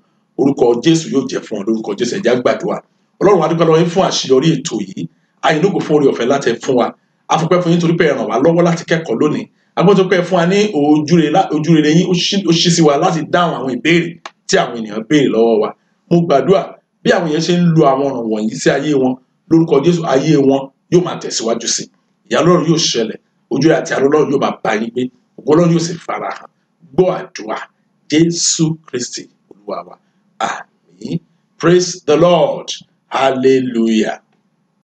orúkọ Jésù yóò jẹ́ fún ọ lórúkọ Jésù ẹ̀já gbàdúrà Ọlọ́run wa dúpẹ́ lọ́wọ́ yín fún àṣeyọrí ètò yìí àyìnlógo fún oore ọ̀fẹ́ láti fún wa afọpẹ́ fún yín torí pé ẹ ràn wá lọ́wọ́ láti kẹ́kọ̀ọ́ lónìí agbọ́dọ̀ pé fún wa ní ojúrere yín ó ṣí sí wa láti dáhùn àwọn ìbéèrè tí àwọn ènìyàn béèrè lọ́wọ́ wa mo gbàdúrà bí àwọn èèyàn ṣe ń lo àwọn ọ̀ràn wọ̀nyí sí ayé wọn lórúkọ Jésù ayé wọn yóò máa tẹ̀síwájú sí ìyà Ọlọ́run yóò ṣẹlẹ̀ ojú àti àánú Ọlọ́run yóò máa bá yín gbé ògo Ọlọ́run yóò sì farahàn gbọ́ àdúrà Jésù Kristi Olúwa wa àmín. Praise the Lord, hallelujah.